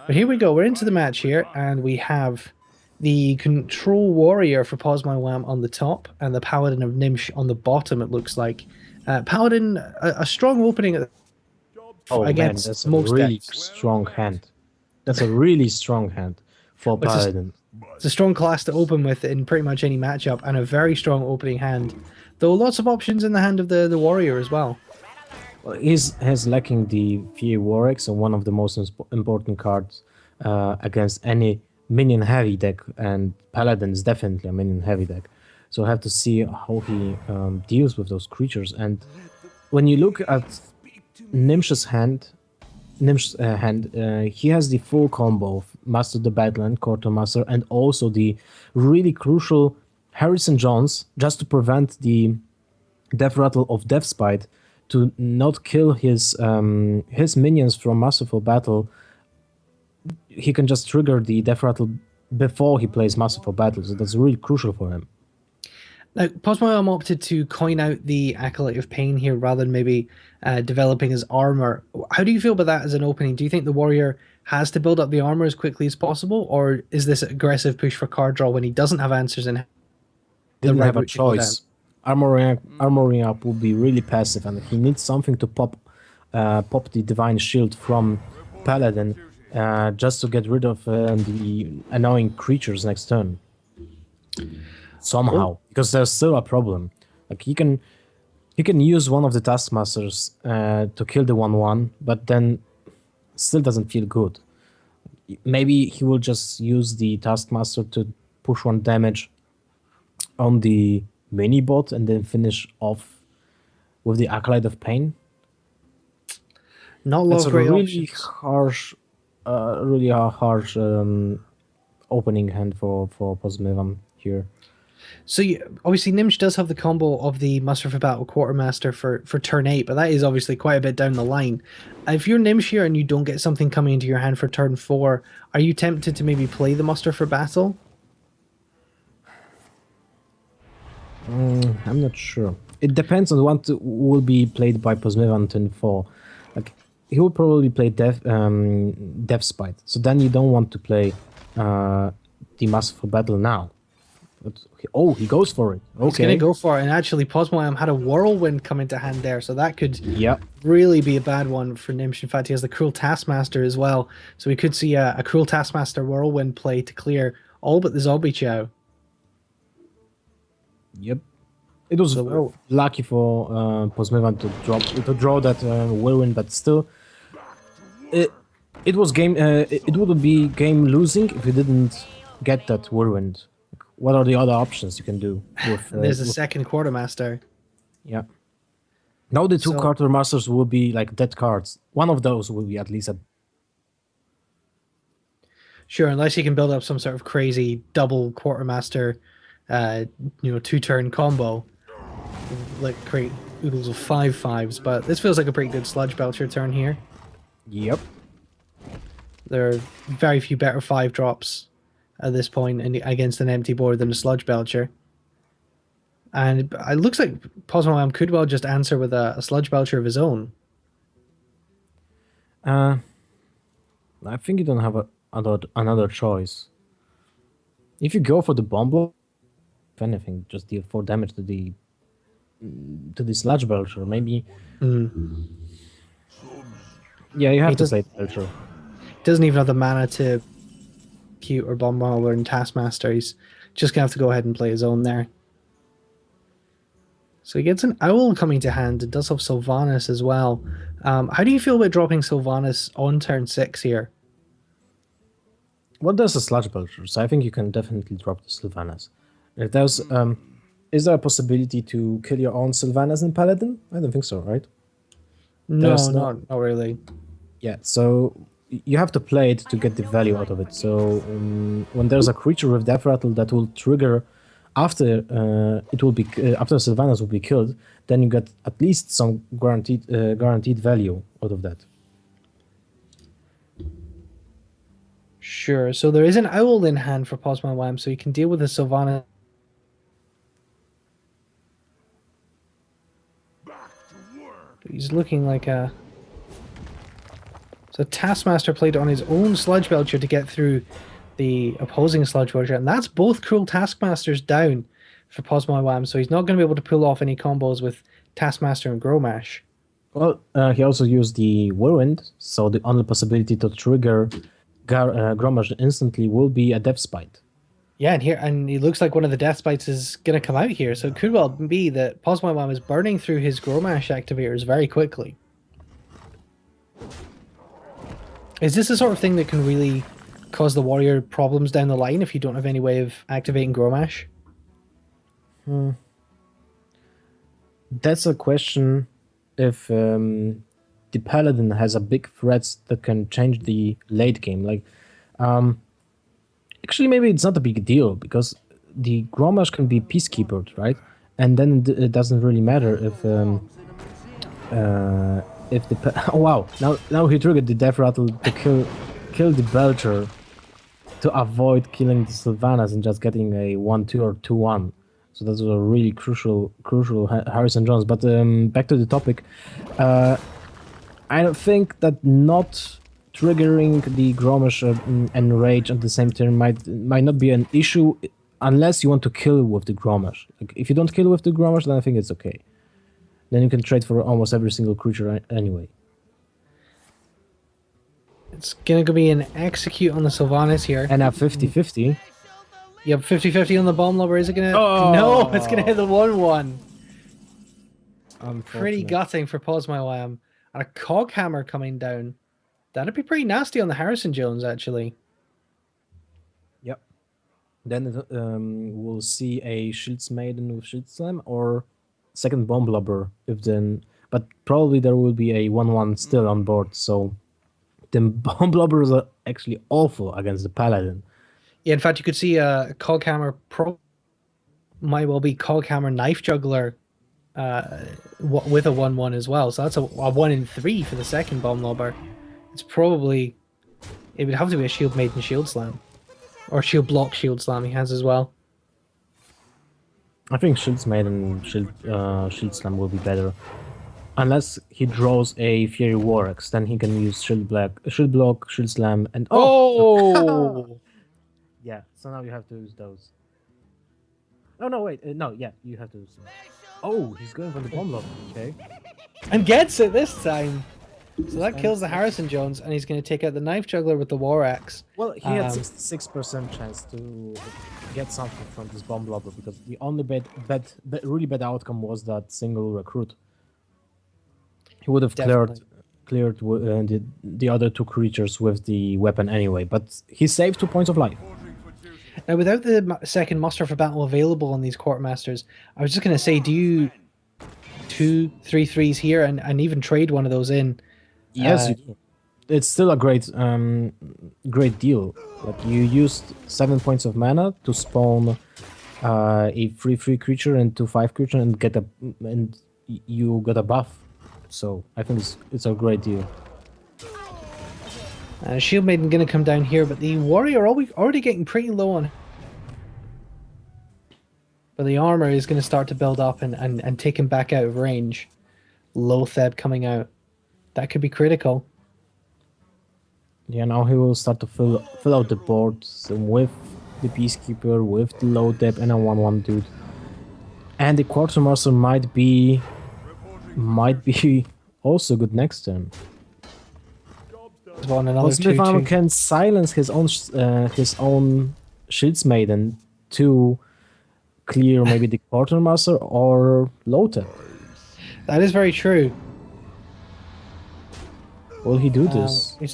But here we go. We're into the match here, and we have the Control Warrior for Pozmywan on the top, and the Paladin of Gnimsh on the bottom, it looks like. Paladin, a strong opening Oh man, against that's a most really decks. strong hand. That's a really strong hand for But Paladin. it's a strong class to open with in pretty much any matchup, and a very strong opening hand. Though lots of options in the hand of the Warrior as well. Well, he's lacking the VA Warwick, so one of the most important cards against any minion heavy deck, and Paladin is definitely a minion heavy deck. So I have to see how he deals with those creatures. And when you look at Nimsh's hand, he has the full combo of Master the Battleland, Quartermaster, and also the really crucial Harrison Jones, just to prevent the Death Rattle of Death Spite to not kill his minions from Masterful Battle. He can just trigger the Death Rattle before he plays Masterful Battle, so that's really crucial for him. Now, Pozmywan opted to coin out the Acolyte of Pain here rather than maybe developing his armor. How do you feel about that as an opening? Do you think the warrior has to build up the armor as quickly as possible, or is this aggressive push for card draw when he doesn't have answers in the Didn't right have a route to go down? choice. Armoring up would be really passive, and he needs something to pop the Divine Shield from Paladin, just to get rid of the annoying creatures next turn. Somehow, because there's still a problem. Like he can use one of the Taskmasters to kill the 1/1, but then still doesn't feel good. Maybe he will just use the Taskmaster to push one damage on the mini bot and then finish off with the Acolyte of Pain. Not a lot That's of a great really options. harsh, opening hand for Pozmywan here. So obviously Gnimsh does have the combo of the Muster for Battle Quartermaster for turn 8, but that is obviously quite a bit down the line. If you're Gnimsh here and you don't get something coming into your hand for turn 4, are you tempted to maybe play the Muster for Battle? I'm not sure. It depends on what will be played by Pozmywan turn 4. Like he will probably play Death Spite. So then you don't want to play the Masterful Battle now. But, oh, he goes for it. He's going to Okay. go for it, and actually Pozmywan had a Whirlwind come into hand there, so that could Yeah. really be a bad one for Gnimsh. In fact, he has the Cruel Taskmaster as well, so we could see a Cruel Taskmaster Whirlwind play to clear all but the Zombie Chow. Yep. It was So lucky for Pozmywan to draw that whirlwind, but still, it it was game. It would be game losing if you didn't get that whirlwind. What are the other options you can do and there's a with second Quartermaster. yeah? Now the two So quartermasters will be like dead cards. One of those will be at least a sure, unless you can build up some sort of crazy double Quartermaster, uh, 2-turn combo, like create oodles of 5/5s. But this feels like a pretty good Sludge Belcher turn here. yep. There are very few better 5-drops at this point against an empty board than a Sludge Belcher. And it looks like Pozmywan could well just answer with a Sludge Belcher of his own. I think you don't have another choice. If you go for the bomb block, if anything, just deal 4 damage to the sludge belcher. Maybe. Yeah, you He have to does, play belcher. doesn't even have the mana to Cute or Bomb Mauler and Taskmaster. He's just going to have to go ahead and play his own there. So he gets an Owl coming to hand. It does have Sylvanas as well. How do you feel about dropping Sylvanas on turn 6 here? What does a sludge belcher? So I think you can definitely drop the Sylvanas. If there's is there a possibility to kill your own Sylvanas in Paladin? I don't think so, right? No, There's no. not really. Yeah, so you have to play it to get the value out of it. So when there's a creature with Death Rattle that will trigger after after Sylvanas will be killed, then you get at least some guaranteed value out of that. Sure. So there is an Owl in hand for Pozmywan, so you can deal with the Sylvanas. He's looking like a So Taskmaster played on his own Sludge Belcher to get through the opposing Sludge Belcher, and that's both Cruel Taskmasters down for Pozmywan, so he's not going to be able to pull off any combos with Taskmaster and Growmash. Well, he also used the Whirlwind, so the only possibility to trigger Grommash instantly will be a Death Spite. Yeah, and it looks like one of the Death Spites is going to come out here, so it could well be that Pozmywan is burning through his Growmash activators very quickly. Is this the sort of thing that can really cause the warrior problems down the line if you don't have any way of activating Growmash? That's a question if the Paladin has a big threat that can change the late game. Like, actually, maybe it's not a big deal because the Grommash can be Peacekeepered, right? And then it doesn't really matter if the oh wow, now he triggered the Death Rattle to kill the Belcher to avoid killing the Sylvanas and just getting a 1-2 or 2-1. So that's a really crucial Harrison Jones. But back to the topic, I don't think that not triggering the Grommash and Rage at the same turn might not be an issue unless you want to kill with the Grommash. Like, if you don't kill with the Grommash, then I think it's okay. Then you can trade for almost every single creature anyway. It's going to be an Execute on the Sylvanas here. And a 50-50. Yep, 50-50 on the Bomb Lobber. Is it going to... Oh! No, it's going to hit the 1-1. Pretty Unfortunate. gutting for Pozmywan. And a Coghammer coming down. That'd be pretty nasty on the Harrison Jones, actually. Yep. Then we'll see a Shields Maiden with Shield Slam or second Bomb Lobber if then... But probably there will be a 1-1 still on board, so... The Bomb Lobbers are actually awful against the Paladin. Yeah, in fact, you could see a Coghammer might well be Coghammer Knife Juggler with a 1-1 as well. So that's a 1 in 3 for the second Bomb Lobber. It's probably... It would have to be a Shield Maiden Shield Slam. Or Shield Block Shield Slam he has as well. I think Shields Maiden Shield Slam will be better. Unless he draws a Fury Warx, then he can use Shield Block, Shield Slam, and... Oh! Yeah, so now you have to use those. Oh, no, wait. No, yeah, you have to use them. Oh, he's going for the Bomb Lock. Okay. And gets it this time! So that kills the Harrison Jones, and he's going to take out the Knife Juggler with the War Axe. Well, he had 66% chance to get something from this Bomb Lobber, because the only really bad outcome was that single recruit. He would have cleared the other two creatures with the weapon anyway, but he saved 2 points of life. Now, without the second muster for battle available on these Quartermasters, I was just going to say, do you 2-3-3s here and even trade one of those in? Yes, you do. It's still a great deal. Like, you used 7 points of mana to spawn a 3/3 creature into 5 creature and you got a buff. So I think it's a great deal. Shield Maiden going to come down here, but the Warrior already getting pretty low on. But the armor is going to start to build up and take him back out of range. Lotheb coming out. That could be critical. Yeah, now he will start to fill out the board with the Peacekeeper, with the Lotheb, and a 1/1 dude. And the Quartermaster might be also good next turn. Pozmywan can silence his own Shields Maiden to clear maybe the Quartermaster or Lotheb. That is very true. Will he do this? He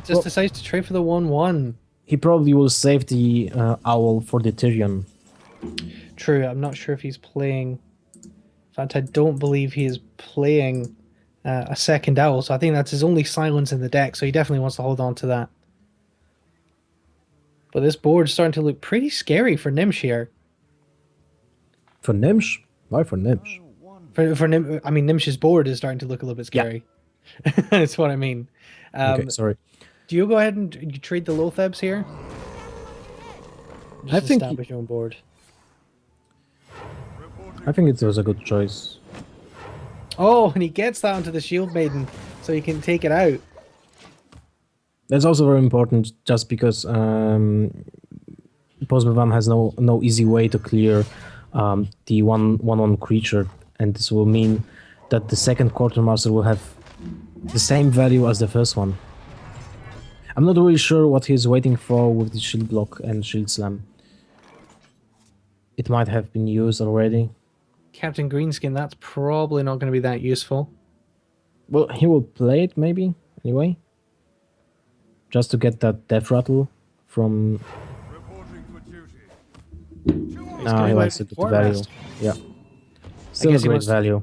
just decides to trade for the 1/1. He probably will save the Owl for the Tyrion. True, I'm not sure if he's playing... In fact, I don't believe he is playing a second Owl, so I think that's his only silence in the deck, so he definitely wants to hold on to that. But this board's starting to look pretty scary for Gnimsh here. For Gnimsh? Why for Gnimsh? For Gnimsh's board is starting to look a little bit scary. Yeah. That's what I mean. Okay, sorry. Do you go ahead and you trade the Lothebs here? Just I think establish your own board. I think it was a good choice. Oh, and he gets that onto the Shield Maiden, so he can take it out. That's also very important, just because Pozmywan has no easy way to clear the one creature, and this will mean that the second quartermaster will have the same value as the first one. I'm not really sure what he's waiting for with the shield block and shield slam. It might have been used already. Captain Greenskin, that's probably not going to be that useful. Well, he will play it maybe anyway, just to get that death rattle from. He likes it with the value. Yeah, still a great value.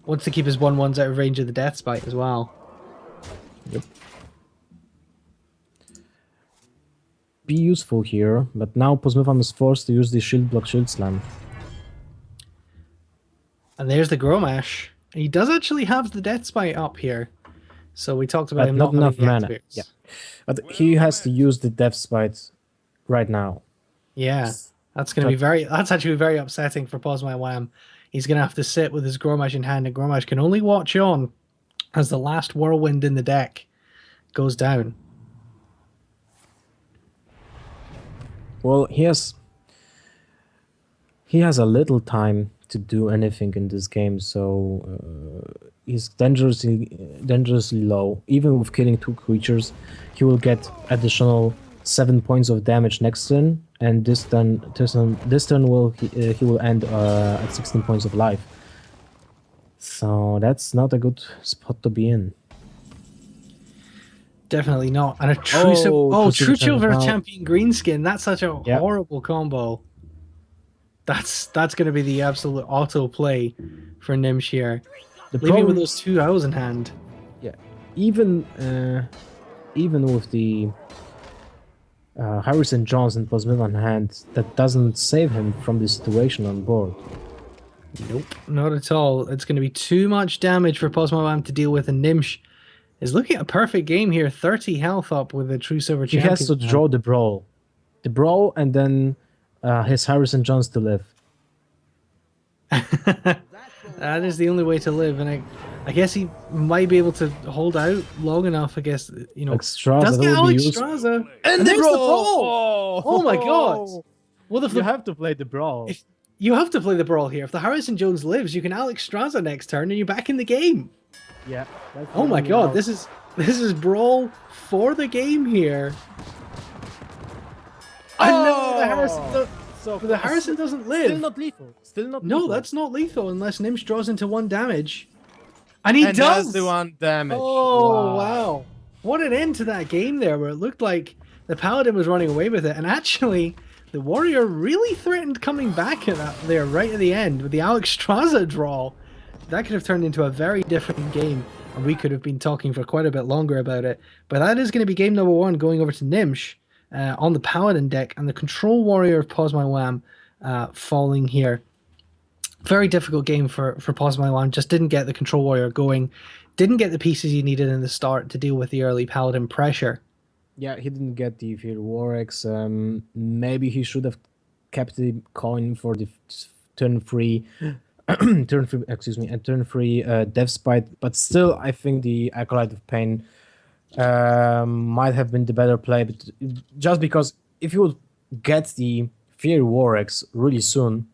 Wants to keep his 1/1s out of range of the death spite as well. Yep. Be useful here, but now Pozmywan is forced to use the shield block shield slam. And there's the Gromash. He does actually have the death spite up here. So we talked about him not enough mana. Experience. Yeah, but he has to use the death spite right now. Yeah, that's going to be that's actually very upsetting for Pozmywan. He's going to have to sit with his Gromash in hand, and Gromash can only watch on as the last whirlwind in the deck goes down. Well, he has a little time to do anything in this game, so he's dangerously low. Even with killing 2 creatures, he will get additional 7 points of damage next turn, and this turn he will end at 16 points of life. So that's not a good spot to be in. Definitely not. And a True Silver Champion Greenskin. That's such a horrible combo. That's going to be the absolute auto play for Gnimsh here. Leaving with those 2 owls in hand. Yeah, even with the Harrison Jones and Pozmywan hand, that doesn't save him from the situation on board. Nope, not at all. It's going to be too much damage for Pozmywan to deal with, and Gnimsh is looking at a perfect game here. 30 health up with a True Silver Champion. He has to draw the Brawl. The Brawl, and then his Harrison Jones to live. That is the only way to live, and I guess he might be able to hold out long enough. I guess, you know, does get Alexstrasza, and there's the Brawl. Oh my god! Well, you have to play the Brawl. You have to play the Brawl here. If the Harrison Jones lives, you can Alexstrasza next turn, and you're back in the game. Yeah. Oh my god! This is Brawl for the game here. I know the Harrison. But the Harrison doesn't live. Still not lethal. No, that's not lethal unless Gnimsh draws into 1 damage. And he does! That's the 1 damage. Oh, wow. What an end to that game there, where it looked like the Paladin was running away with it. And actually, the Warrior really threatened coming back at that there right at the end with the Alexstrasza draw. That could have turned into a very different game, and we could have been talking for quite a bit longer about it. But that is going to be game number 1, going over to Gnimsh. On the Paladin deck, and the Control Warrior of Pozmywan falling here. Very difficult game for Pozmywan. Just didn't get the Control Warrior going. Didn't get the pieces he needed in the start to deal with the early Paladin pressure. Yeah, he didn't get the Fear Warx. Maybe he should have kept the coin for the turn 3 turn 3 Death Spite. But still, I think the Acolyte of Pain might have been the better play, but just because if you would get the Fear Warx really soon,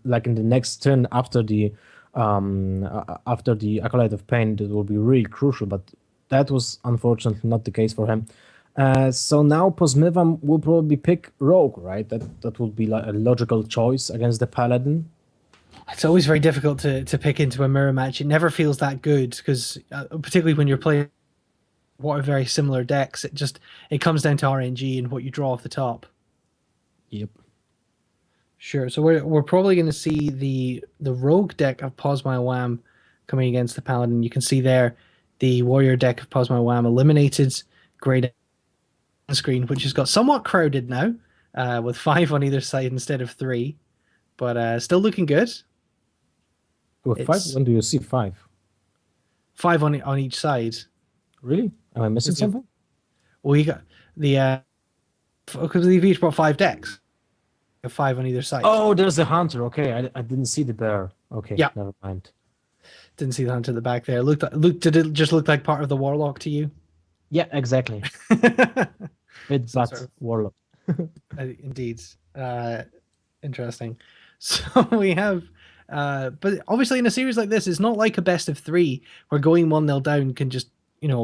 like in the next turn after the Acolyte of Pain, that will be really crucial, but that was unfortunately not the case for him. So now Pozmywan will probably pick Rogue, right? That would be like a logical choice against the Paladin. It's always very difficult to pick into a mirror match. It never feels that good because, particularly when you're playing what are very similar decks, it comes down to RNG and what you draw off the top. Yep. Sure. So we're probably going to see the Rogue deck of Pozmywan coming against the Paladin. You can see there the Warrior deck of Pozmywan eliminated. Great screen, which has got somewhat crowded now, with 5 on either side instead of 3, but still looking good. With 5? When do you see 5? 5 on each side. Really? Am I missing something? Well, you got the because they've each brought 5 decks. 5 on either side. Oh, there's the Hunter. Okay, I didn't see the bear. Okay, yeah. Never mind. Didn't see the hunter at the back there. Did it just look like part of the warlock to you? Yeah, exactly. With Some but sort of warlock. indeed. Interesting. So we have, but obviously in a series like this, it's not like a best of three where going 1-0 down can just,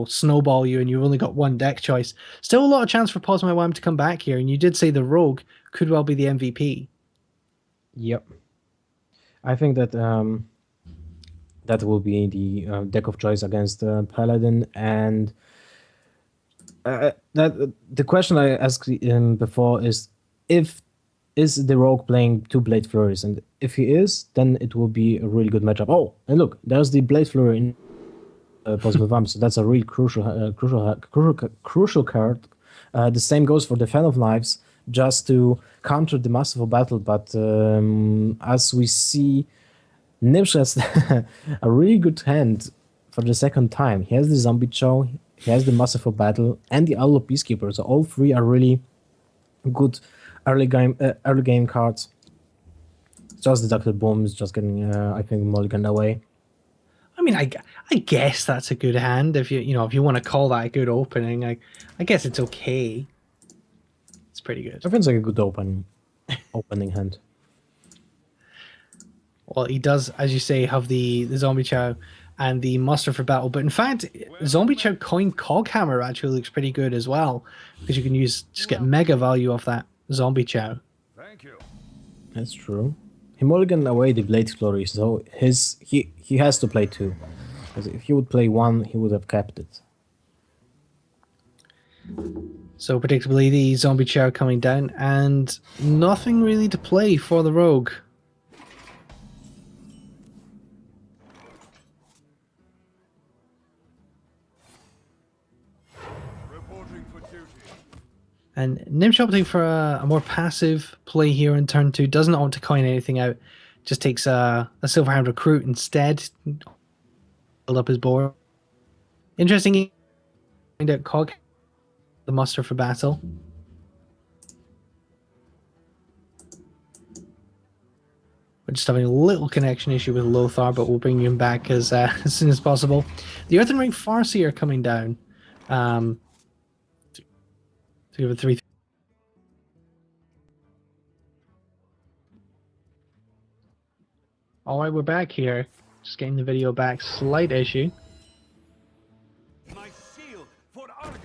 snowball you and you've only got one deck choice. Still a lot of chance for Pozmywan to come back here. And you did say the Rogue could well be the MVP. Yep. I think that that will be the deck of choice against Paladin. And the question I asked before is the Rogue playing two Blade Flurries? And if he is, then it will be a really good matchup. Oh, and look, there's the Blade Flurry in Pozmywan, so that's a really crucial card. The same goes for the Fan of Knives, just to counter the Masterful Battle. But as we see, Gnimsh has a really good hand for the second time. He has the Zombie Chow, he has the Masterful Battle, and the Owl of Peacekeeper. So all three are really good early game cards. Just Deducted Bombs, just getting I think mulliganed away. I mean, I guess that's a good hand if if you want to call that a good opening. I guess it's okay. It's pretty good. I think it's like a good opening hand. Well, he does, as you say, have the Zombie Chow and the Muster for Battle. But in fact, Zombie Chow Coin Coghammer actually looks pretty good as well, because you can just get mega value off that Zombie Chow. Thank you. That's true. He mulliganed away the Blade Flurry, so he has to play two. Because if he would play one, he would have kept it. So predictably, the Zombie Chow coming down, and nothing really to play for the Rogue. Reporting for duty. And Gnimsh opting for a more passive play here in turn 2, doesn't opt to coin anything out, just takes a Silverhand Recruit instead, build up his board. Interesting, find out Cog, the Muster for Battle. We're just having a little connection issue with Lothar, but we'll bring him back as soon as possible. The Earthen Ring Farseer coming down. To give a 3. Alright, we're back here. Just getting the video back. Slight issue. My shield for Argon.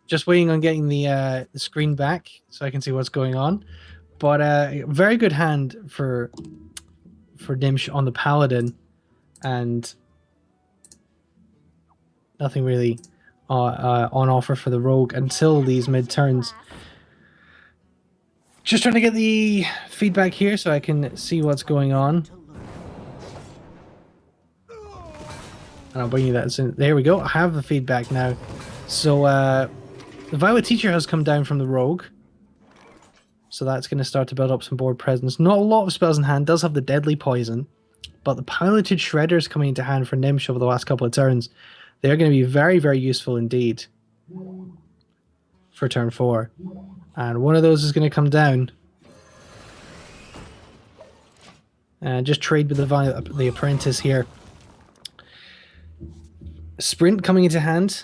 Just waiting on getting the screen back so I can see what's going on. But very good hand for Gnimsh on the Paladin, and nothing really on offer for the Rogue until these mid turns. Just trying to get the feedback here so I can see what's going on. And I'll bring you that soon. There we go. I have the feedback now. So the Violet Teacher has come down from the Rogue. So that's going to start to build up some board presence. Not a lot of spells in hand. Does have the Deadly Poison. But the Piloted Shredders coming into hand for Gnimsh over the last couple of turns. They're going to be very, very useful indeed for turn 4. And one of those is going to come down. And just trade with the Apprentice here. Sprint coming into hand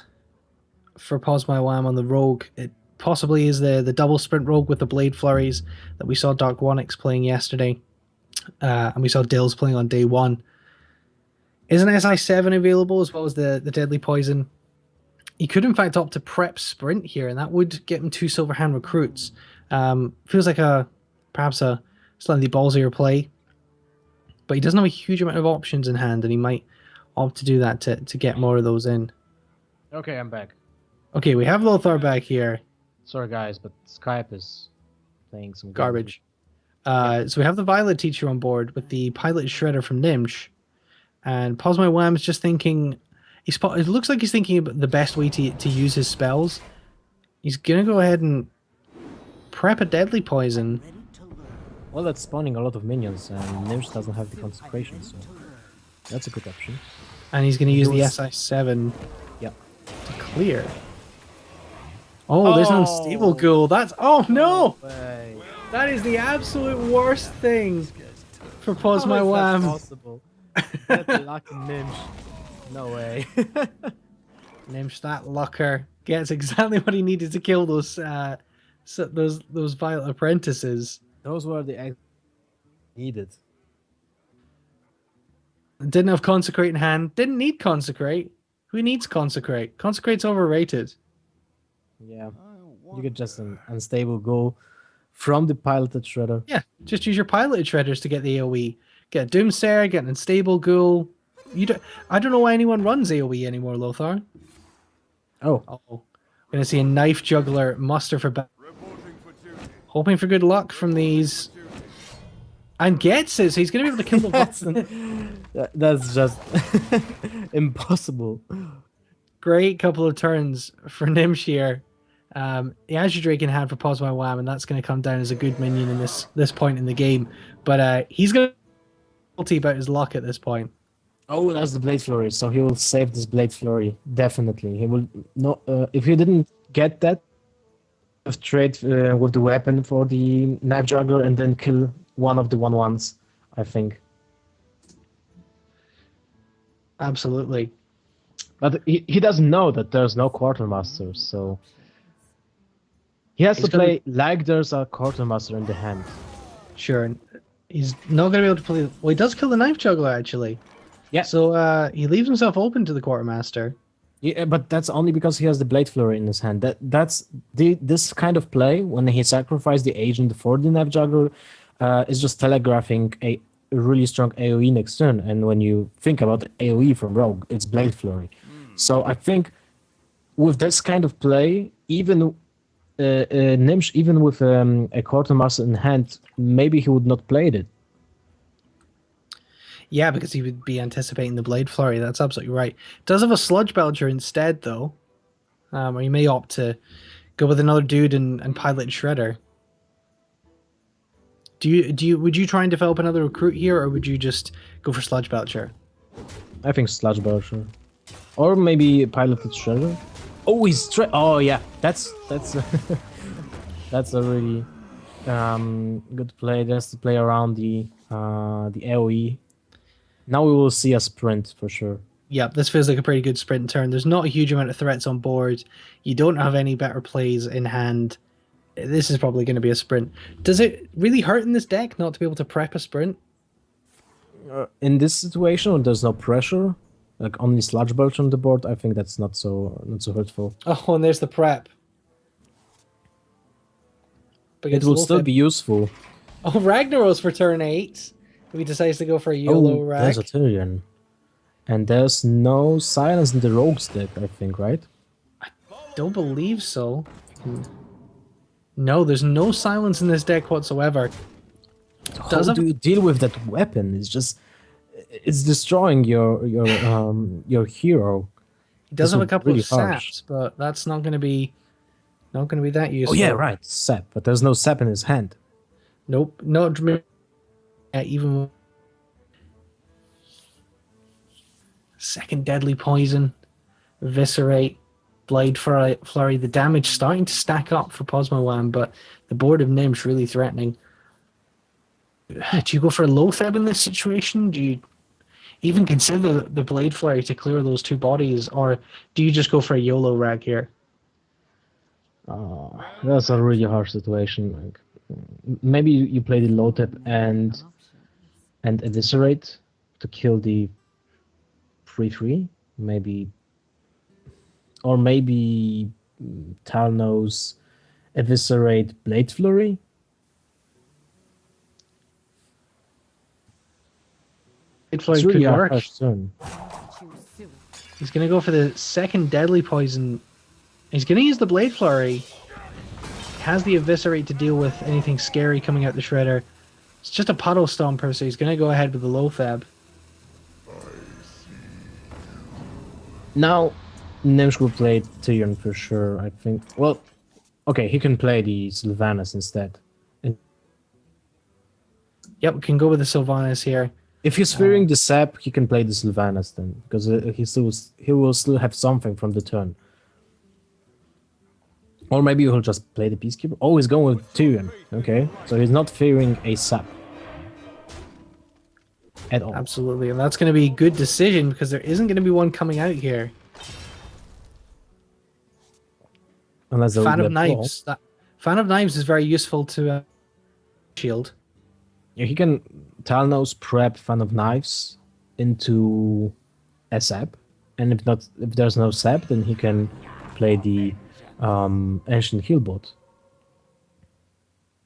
for Pozmywan on the Rogue. It possibly is the double Sprint Rogue with the Blade Flurries that we saw Dark Wonix playing yesterday. And we saw Dills playing on day 1. Is an SI7 available as well as the Deadly Poison? He could in fact opt to prep Sprint here, and that would get him 2 Silverhand Recruits. Feels like perhaps a slightly ballsier play, but he doesn't have a huge amount of options in hand, and he might opt to do that to get more of those in. Okay, I'm back. Okay, we have Lothar back here. Sorry guys, but Skype is playing some Garbage. So we have the Violet Teacher on board with the Pilot Shredder from Gnimsh, and Pozmywan is just thinking. It looks like he's thinking about the best way to use his spells. He's gonna go ahead and prep a Deadly Poison. Well, that's spawning a lot of minions, and Gnimsh doesn't have the Consecration, so that's a good option. And he's gonna use the SI7 Yep. to clear. Oh, there's an Unstable Ghoul. Oh no! That is the absolute worst thing for How is that Pozmywan. possible? That lucky Gnimsh. No way. Gnimsh, that lucker, gets exactly what he needed to kill those those vile apprentices. Those were the eggs needed. Didn't have Consecrate in hand. Didn't need Consecrate. Who needs Consecrate? Consecrate's overrated. Yeah. You get just an unstable goal from the piloted shredder. Yeah, just use your piloted shredders to get the AoE. Get a Doomsayer, get an unstable ghoul. You don't. I don't know why anyone runs AoE anymore, Lothar. Oh, Oh, gonna see a knife juggler muster for Reporting for duty. hoping for good luck from these, and gets it. So he's gonna be able to kill the Vulcan. that's just impossible. Great couple of turns for Gnimsh here. He has your Drake in hand for Pozmywan, and that's going to come down as a good minion in this point in the game. But he's going to guilty about his luck at this point. Oh, that's the Blade Flurry. So he will save this Blade Flurry. Definitely. He will not. If he didn't get that, trade with the weapon for the Knife Juggler and then kill one of the 1/1s, I think. Absolutely. But he doesn't know that there's no Quartermaster, so he has He's to play like there's a Quartermaster in the hand. Sure. He's not going to be able to play. Well, he does kill the Knife Juggler, actually. Yeah. So he leaves himself open to the Quartermaster. Yeah, but that's only because he has the Blade Flurry in his hand. That's this kind of play when he sacrificed the agent for the Knife Juggler is just telegraphing a really strong AoE next turn. And when you think about AoE from Rogue, it's Blade Flurry. So I think with this kind of play, even Gnimsh, even with a Quartermaster in hand, maybe he would not play it. Yeah, because he would be anticipating the Blade Flurry. That's absolutely right. Does have a Sludge Belcher instead, though. Or you may opt to go with another dude and pilot Shredder. Would you try and develop another recruit here, or would you just go for Sludge Belcher? I think Sludge Belcher. Or maybe piloted Shredder. Oh, oh yeah, that's that's a really good play. Just to play around the AoE. Now we will see a sprint for sure. Yeah, this feels like a pretty good sprint turn. There's not a huge amount of threats on board. You don't have any better plays in hand. This is probably going to be a sprint. Does it really hurt in this deck not to be able to prep a sprint? In this situation, when there's no pressure, like only Sludge Belcher on the board, I think that's not so hurtful. Oh, and there's the prep. It will still be useful. Oh, Ragnaros for turn 8. If he decides to go for a YOLO Rag. There's a Tyrion. And there's no silence in the Rogue's deck, I think, right? Don't believe so. No, there's no silence in this deck whatsoever. How do you deal with that weapon? It's destroying your hero. He does This have would a couple really of harsh. saps, but that's not going to be that useful. Oh yeah, right, sap, but there's no sap in his hand. Nope, not even second deadly poison, eviscerate, blade flurry. The damage starting to stack up for Pozmywan, but the board of Gnimsh really threatening. Do you go for a Lotheb in this situation? Do you even consider the blade flurry to clear those two bodies, or do you just go for a YOLO Rag here? That's a really harsh situation. Like, maybe you play the low tap and eviscerate to kill the 3/3, maybe, or maybe Talnos eviscerate Blade Flurry. Blade flurry It's really could a work. harsh turn. He's going to go for the second deadly poison. He's going to use the Blade Flurry. He has the Eviscerate to deal with anything scary coming out the Shredder. It's just a Puddle Stomper, so he's going to go ahead with the Lotheb. Now, Gnimsh will play Tyrion for sure, I think. Well, okay, he can play the Sylvanas instead. Yep, we can go with the Sylvanas here. If he's fearing the sap, he can play the Sylvanas then, because he will still have something from the turn. Or maybe he'll just play the Peacekeeper. Oh, he's going with Tyrion. Okay, so he's not fearing a sap at all. Absolutely, and that's going to be a good decision because there isn't going to be one coming out here. Unless there will Fan be of a claw. Knives. That Fan of Knives is very useful to shield. Yeah, he can Talnos prep Fan of Knives into a sap, and if there's no sap, then he can play the Ancient Healbot.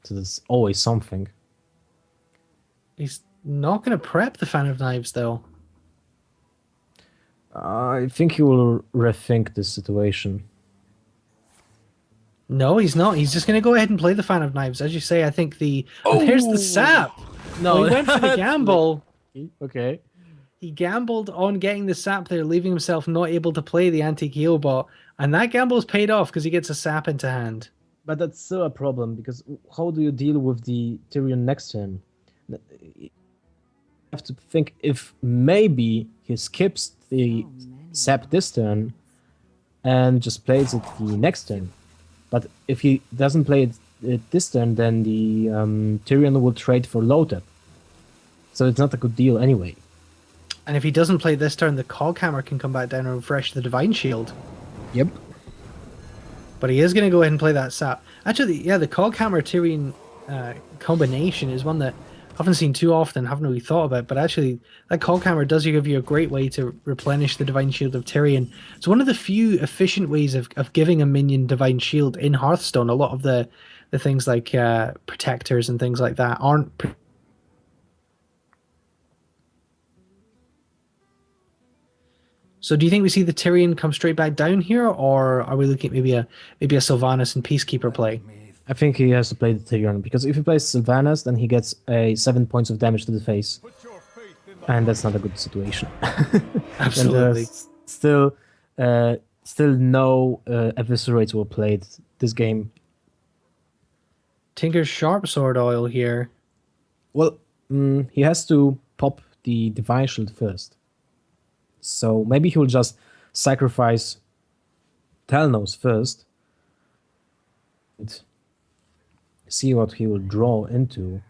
So there's always something. He's not going to prep the Fan of Knives though. I think he will rethink this situation. No, he's not. He's just going to go ahead and play the Fan of Knives. As you say, I think and there's the sap. No, Well, he went for the gamble. Okay. He gambled on getting the sap there, leaving himself not able to play the Antique Heal Bot. And that gamble's paid off because he gets a sap into hand. But that's still a problem, because how do you deal with the Tyrion next turn? You have to think if maybe he skips the sap this turn and just plays it the next turn. But if he doesn't play it this turn, then the Tyrion will trade for low tap. So it's not a good deal anyway. And if he doesn't play this turn, the Coghammer can come back down and refresh the Divine Shield. Yep. But he is going to go ahead and play that sap. Actually, yeah, the Coghammer Tyrion combination is one that I haven't seen too often, haven't really thought about. But actually, that Coghammer does give you a great way to replenish the Divine Shield of Tyrion. It's one of the few efficient ways of giving a minion Divine Shield in Hearthstone. A lot of the things like protectors and things like that aren't. So do you think we see the Tyrion come straight back down here, or are we looking at maybe a Sylvanas and Peacekeeper play? I think he has to play the Tyrion, because if he plays Sylvanas, then he gets 7 points of damage to the face. Put your faith in the And that's not a good situation. Absolutely. And still no eviscerates were played this game. Tinker's Sharp Sword Oil here. Well, he has to pop the Divine Shield first. So maybe he will just sacrifice Talnos first and see what he will draw into.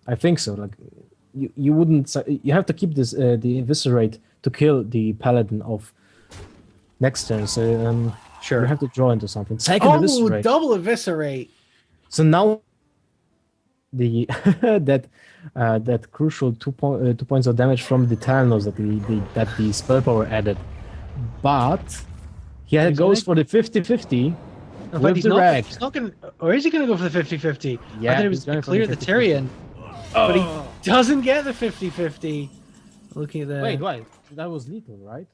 I think so. Like you wouldn't. You have to keep this the eviscerate to kill the paladin of next turn. So Sure. you have to draw into something. Second eviscerate. Double Eviscerate. So now the that crucial 2 points of damage from the Talnos that the spell power added, but he goes for the 50-50 with the rag. He's not going to, or is he going to go for the 50-50? Yeah, I thought he he's was going going to for clear the the Tyrion, but he doesn't get the 50-50. Looking at the Wait, that was lethal, right?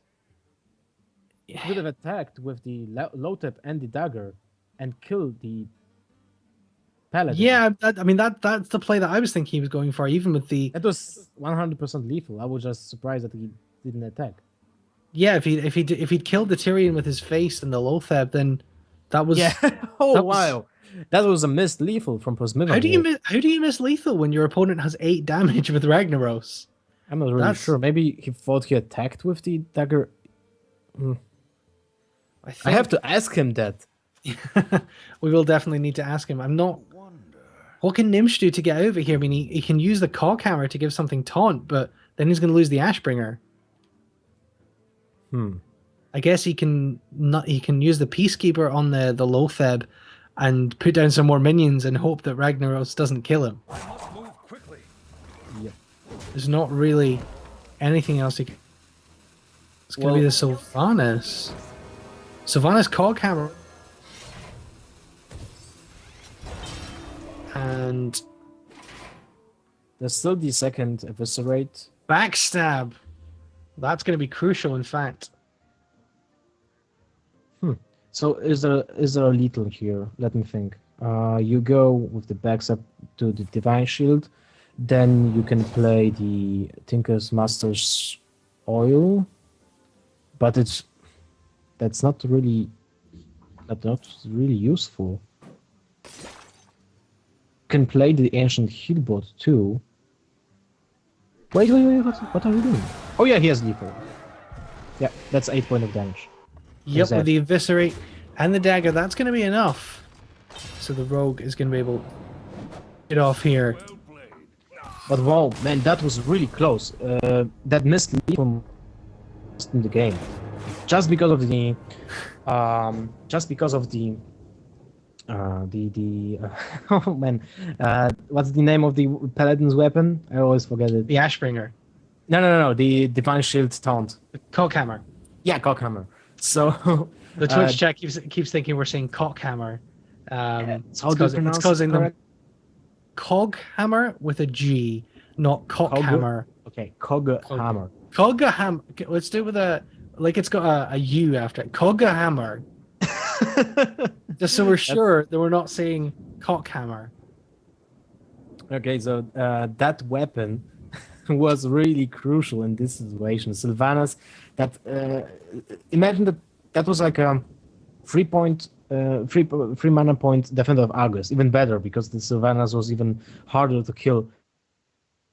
He could have attacked with the low tap and the dagger and killed the paladin. Yeah, that's the play that I was thinking he was going for, even with the It was 100% lethal. I was just surprised that he didn't attack. yeah. If he'd killed the Tyrion with his face and the Lothab, then that was Oh that was- wow, that was a missed lethal from Pozmywan. How do you miss lethal when your opponent has 8 damage with Ragnaros? I'm not really That's- sure. Maybe he thought he attacked with the dagger. I have to ask him that. We will definitely need to ask him. I'm not. What can Gnimsh do to get over here? I mean, he can use the Cockhammer to give something taunt, but then he's going to lose the Ashbringer. I guess he can use the Peacekeeper on the Lotheb and put down some more minions and hope that Ragnaros doesn't kill him. I must move quickly. There's not really anything else he can. It's going to be the Sylvanas. Sylvanas Coghammer. And There's still the second eviscerate. Backstab. That's going to be crucial, in fact. So is there a lethal here? Let me think. You go with the backstab to the Divine Shield, then you can play the Tinker's Master's Oil, but that's not really useful. You can play the Ancient Healbot too. Wait, what are you doing? Oh yeah, he has lethal. Yeah, that's 8 points of damage. Yep, with that? the Eviscerate and the Dagger, that's going to be enough. So the Rogue is going to be able to get off here. But wow, man, that was really close. That missed me from in the game, just because of the, oh man, what's the name of the paladin's weapon? I always forget it. The Ashbringer. No, the divine shield taunt. The Cockhammer. Yeah, cockhammer. So The Twitch chat keeps thinking we're saying Cockhammer. how do you pronounce it's causing it them correct? Coghammer with a G, not Cockhammer. Okay, Coghammer. Coghammer. Let's do it with like it's got a U after it. Coghammer. Just so we're sure that we're not saying Cockhammer. Okay, so that weapon was really crucial in this situation. Sylvanas, that imagine that was like a 3 mana point Defender of Argus, even better because the Sylvanas was even harder to kill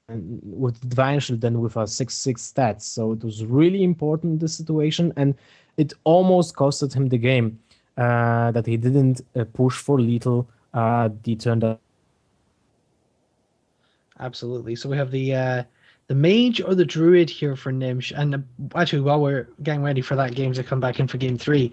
and with Divine Shield than with a 6/6 stats. So it was really important in this situation, and it almost costed him the game that he didn't push for lethal the turn that. Absolutely. So we have the mage or the druid here for Gnimsh. And actually, while we're getting ready for that game to come back in for game 3,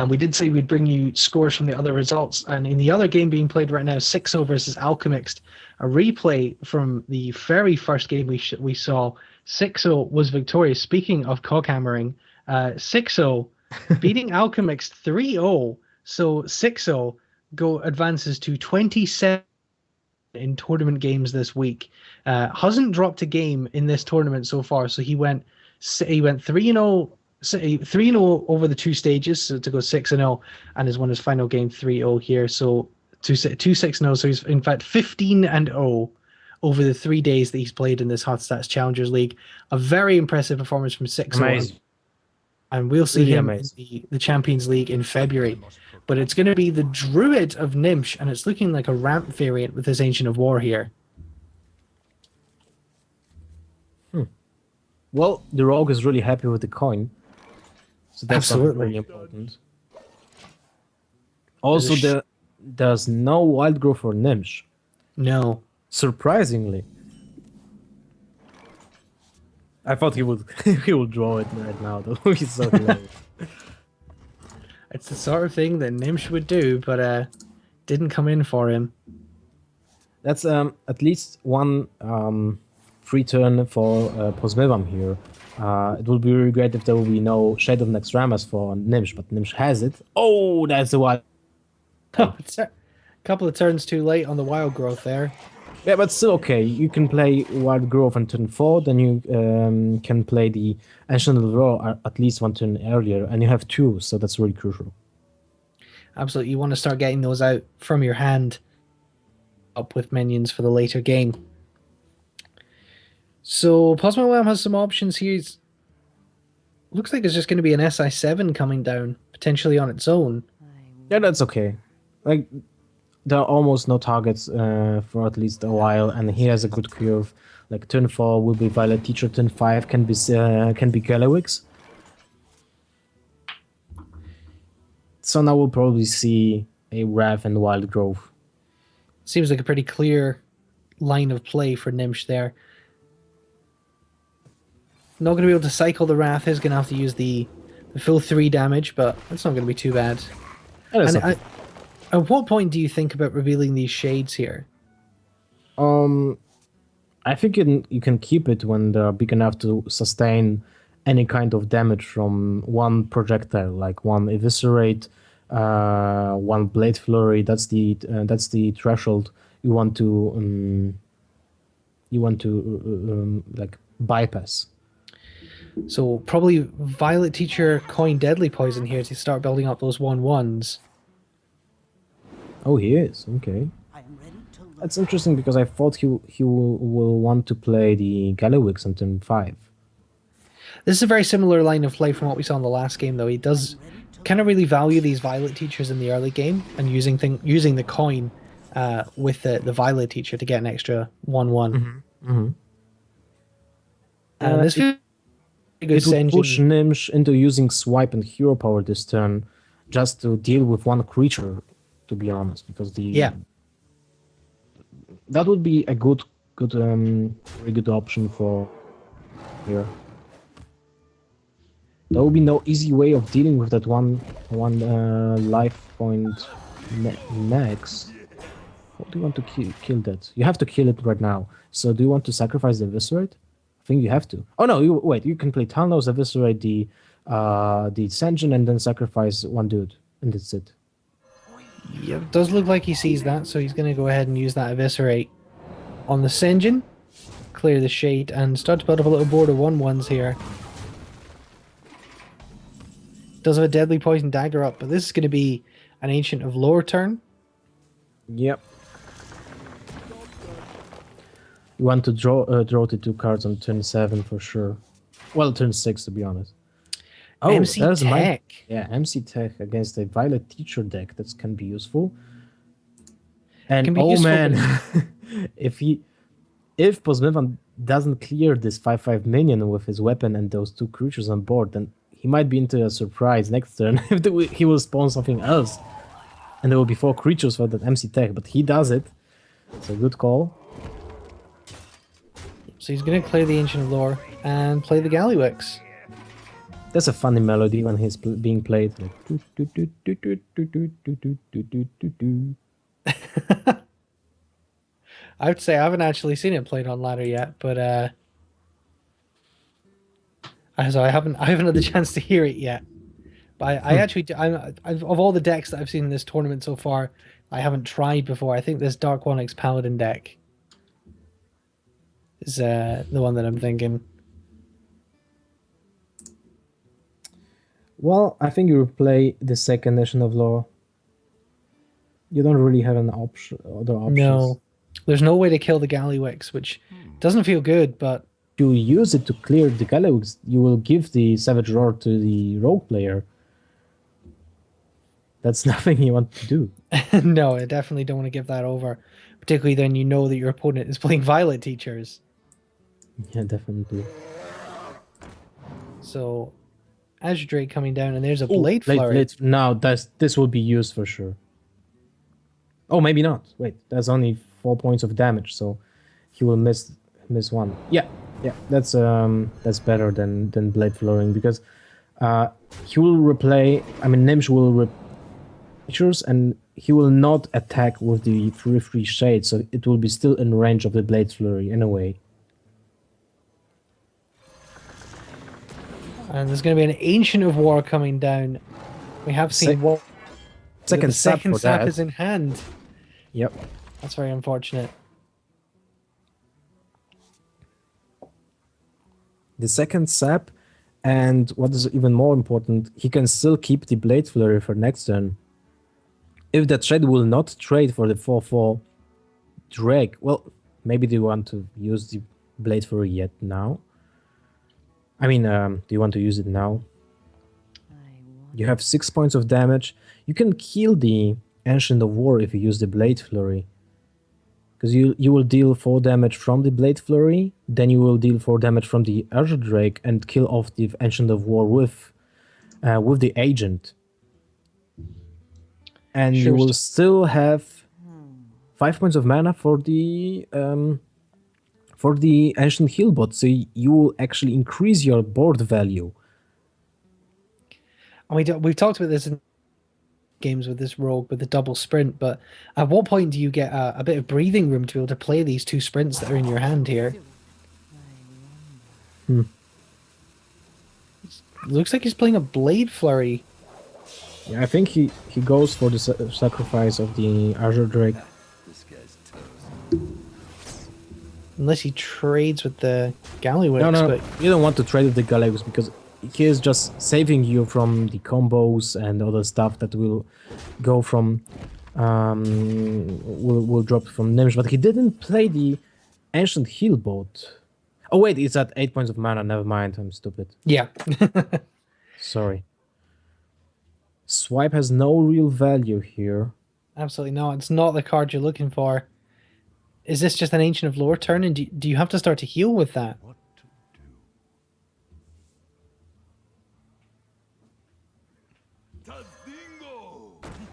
we did say we'd bring you scores from the other results. And in the other game being played right now, 6-0 versus Alchemist, a replay from the very first game we saw, 6-0 was victorious. Speaking of cockhammering, 6-0 beating Alchemist 3-0. So 6-0 advances to 27 in tournament games this week. Hasn't dropped a game in this tournament so far, so he went 3-0 over the 2 stages, so to go 6-0, and has won his final game 3-0 here, so 2-6-0. So he's in fact 15-0 over the 3 days that he's played in this HearthStats Challengers League. A very impressive performance from 6-0. Amazing. And we'll see Really him amazing. in the Champions League in February. But it's going to be the Druid of Gnimsh, and it's looking like a ramp variant with this Ancient of War here. Well, the rogue is really happy with the coin, so that's something Absolutely. really important. Also, there's no wild growth for Gnimsh. No. Surprisingly, I thought he would he would draw it right now. Though he's so hilarious. It's the sort of thing that Gnimsh would do, but didn't come in for him. That's at least one free turn for Pozmywan here. It would be really great if there will be no Shade of Nextramas for Gnimsh, but Gnimsh has it. Oh, that's the wild. It's a couple of turns too late on the wild growth there. Yeah, but still okay. You can play Wild Growth on turn 4, then you can play the Ancient of the War at least one turn earlier, and you have 2, so that's really crucial. Absolutely. You want to start getting those out from your hand up with minions for the later game. So Pozmywan has some options here. Looks like it's just going to be an SI7 coming down, potentially on its own. Yeah, that's okay. Like, there are almost no targets for at least a while, and he has a good curve. Like turn 4 will be Violet Teacher, turn 5 can be Galawix. So now we'll probably see a Wrath and Wild Growth. Seems like a pretty clear line of play for Gnimsh there. Not going to be able to cycle the Wrath. He's going to have to use the full 3 damage, but that's not going to be too bad. And at what point do you think about revealing these shades here? I think you can keep it when they're big enough to sustain any kind of damage from one projectile, like one Eviscerate, one Blade Flurry. That's the threshold you want to like bypass. So probably Violet Teacher coin Deadly Poison here to start building up those 1/1s. Oh, he is. Okay. That's interesting because I thought he will want to play the Galawix on turn 5. This is a very similar line of play from what we saw in the last game, though. He does kind of really value these Violet Teachers in the early game and using the coin with the Violet Teacher to get an extra 1/1. Mm-hmm. And this good it would push Senjin. Gnimsh into using swipe and hero power this turn, just to deal with one creature. To be honest, because Yeah. that would be a very good option for here. There will be no easy way of dealing with that one life point max. How do you want to kill that? You have to kill it right now. So do you want to sacrifice the Eviscerate? I think you have to. Oh no, wait, you can play Talnos, Eviscerate the Senjin, and then sacrifice one dude. And that's it. Yeah, it does look like he sees that, so he's going to go ahead and use that Eviscerate on the Senjin, clear the shade, and start to build up a little board of 1/1s here. Does have a Deadly Poison Dagger up, but this is going to be an Ancient of Lore turn. Yep. You want to draw the 2 cards on turn 7 for sure. Well, turn 6 to be honest. Oh, MC there's Tech. Yeah, MC Tech against a Violet Teacher deck. That can be useful. And Can be oh useful, man, but if Pozmywan doesn't clear this 5/5 minion with his weapon and those 2 creatures on board, then he might be into a surprise next turn if he will spawn something else. And there will be 4 creatures for that MC Tech, but he does it. It's a good call. So he's going to clear the Ancient of Lore and play the Gallywix. That's a funny melody when he's being played. Like, I would say I haven't actually seen it played on ladder yet, but so I haven't had the chance to hear it yet. But I actually of all the decks that I've seen in this tournament so far, I haven't tried before. I think this Dark Onyx Paladin deck is the one that I'm thinking. Well, I think you will play the second Nation of Law. You don't really have other options. No, there's no way to kill the Gallywix, which doesn't feel good, but you use it to clear the Gallywix, you will give the Savage Roar to the Rogue player. That's nothing you want to do. no, I definitely don't want to give that over. Particularly then you know that your opponent is playing Violet Teachers. Yeah, definitely. So, Azure Drake coming down, and there's a Blade Flurry. Now, this will be used for sure. Oh, maybe not. Wait, that's only 4 points of damage, so he will miss one. Yeah, that's better than Blade Flurrying, because he will replay. I mean, Gnimsh will features, and he will not attack with the 3/3 shade, so it will be still in range of the Blade Flurry in a way. And there's going to be an Ancient of War coming down. We have seen what second sap that is in hand. Yep. That's very unfortunate. The second sap, and what is even more important, he can still keep the Blade Flurry for next turn. If that trade will not trade for the 4/4 Drake, well, maybe they want to use the Blade Flurry yet now. I mean, do you want to use it now? You have 6 points of damage. You can kill the Ancient of War if you use the Blade Flurry. Because you will deal 4 damage from the Blade Flurry, then you will deal 4 damage from the Azure Drake and kill off the Ancient of War with the Agent. And you will still have 5 points of mana for the Ancient Heal bot, so you will actually increase your board value. And we've talked about this in games with this rogue with the double sprint, but at what point do you get a bit of breathing room to be able to play these 2 sprints that are in your hand here? Looks like he's playing a Blade Flurry. Yeah, I think he goes for the sacrifice of the Azure Drake. Unless he trades with the Gallywix. No, but you don't want to trade with the Gallywix, because he is just saving you from the combos and other stuff that will go from will drop from Gnimsh. But he didn't play the Ancient Heal bot. Oh wait, it's at 8 points of mana. Never mind, I'm stupid. yeah. Sorry. Swipe has no real value here. Absolutely not. It's not the card you're looking for. Is this just an Ancient of Lore turn, and do you have to start to heal with that?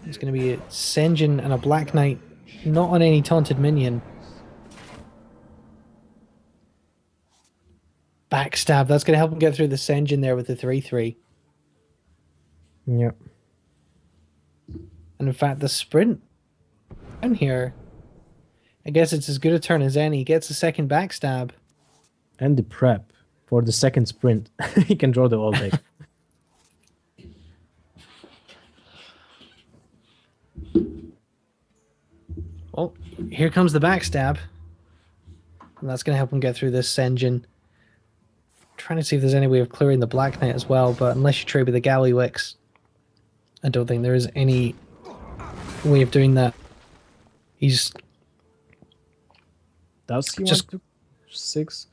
It's going to be a Sen'jin and a Black Knight, not on any taunted minion. Backstab, that's going to help him get through the Sen'jin there with the 3-3. Yeah. And in fact, the sprint down here, I guess it's as good a turn as any. He gets a second backstab. And the prep for the second sprint. He can draw the all deck. Oh, here comes the backstab. And that's going to help him get through this Sen'jin. Trying to see if there's any way of clearing the Black Knight as well, but unless you trade with the Gallywix, I don't think there is any way of doing that. He's Does he just want to 6?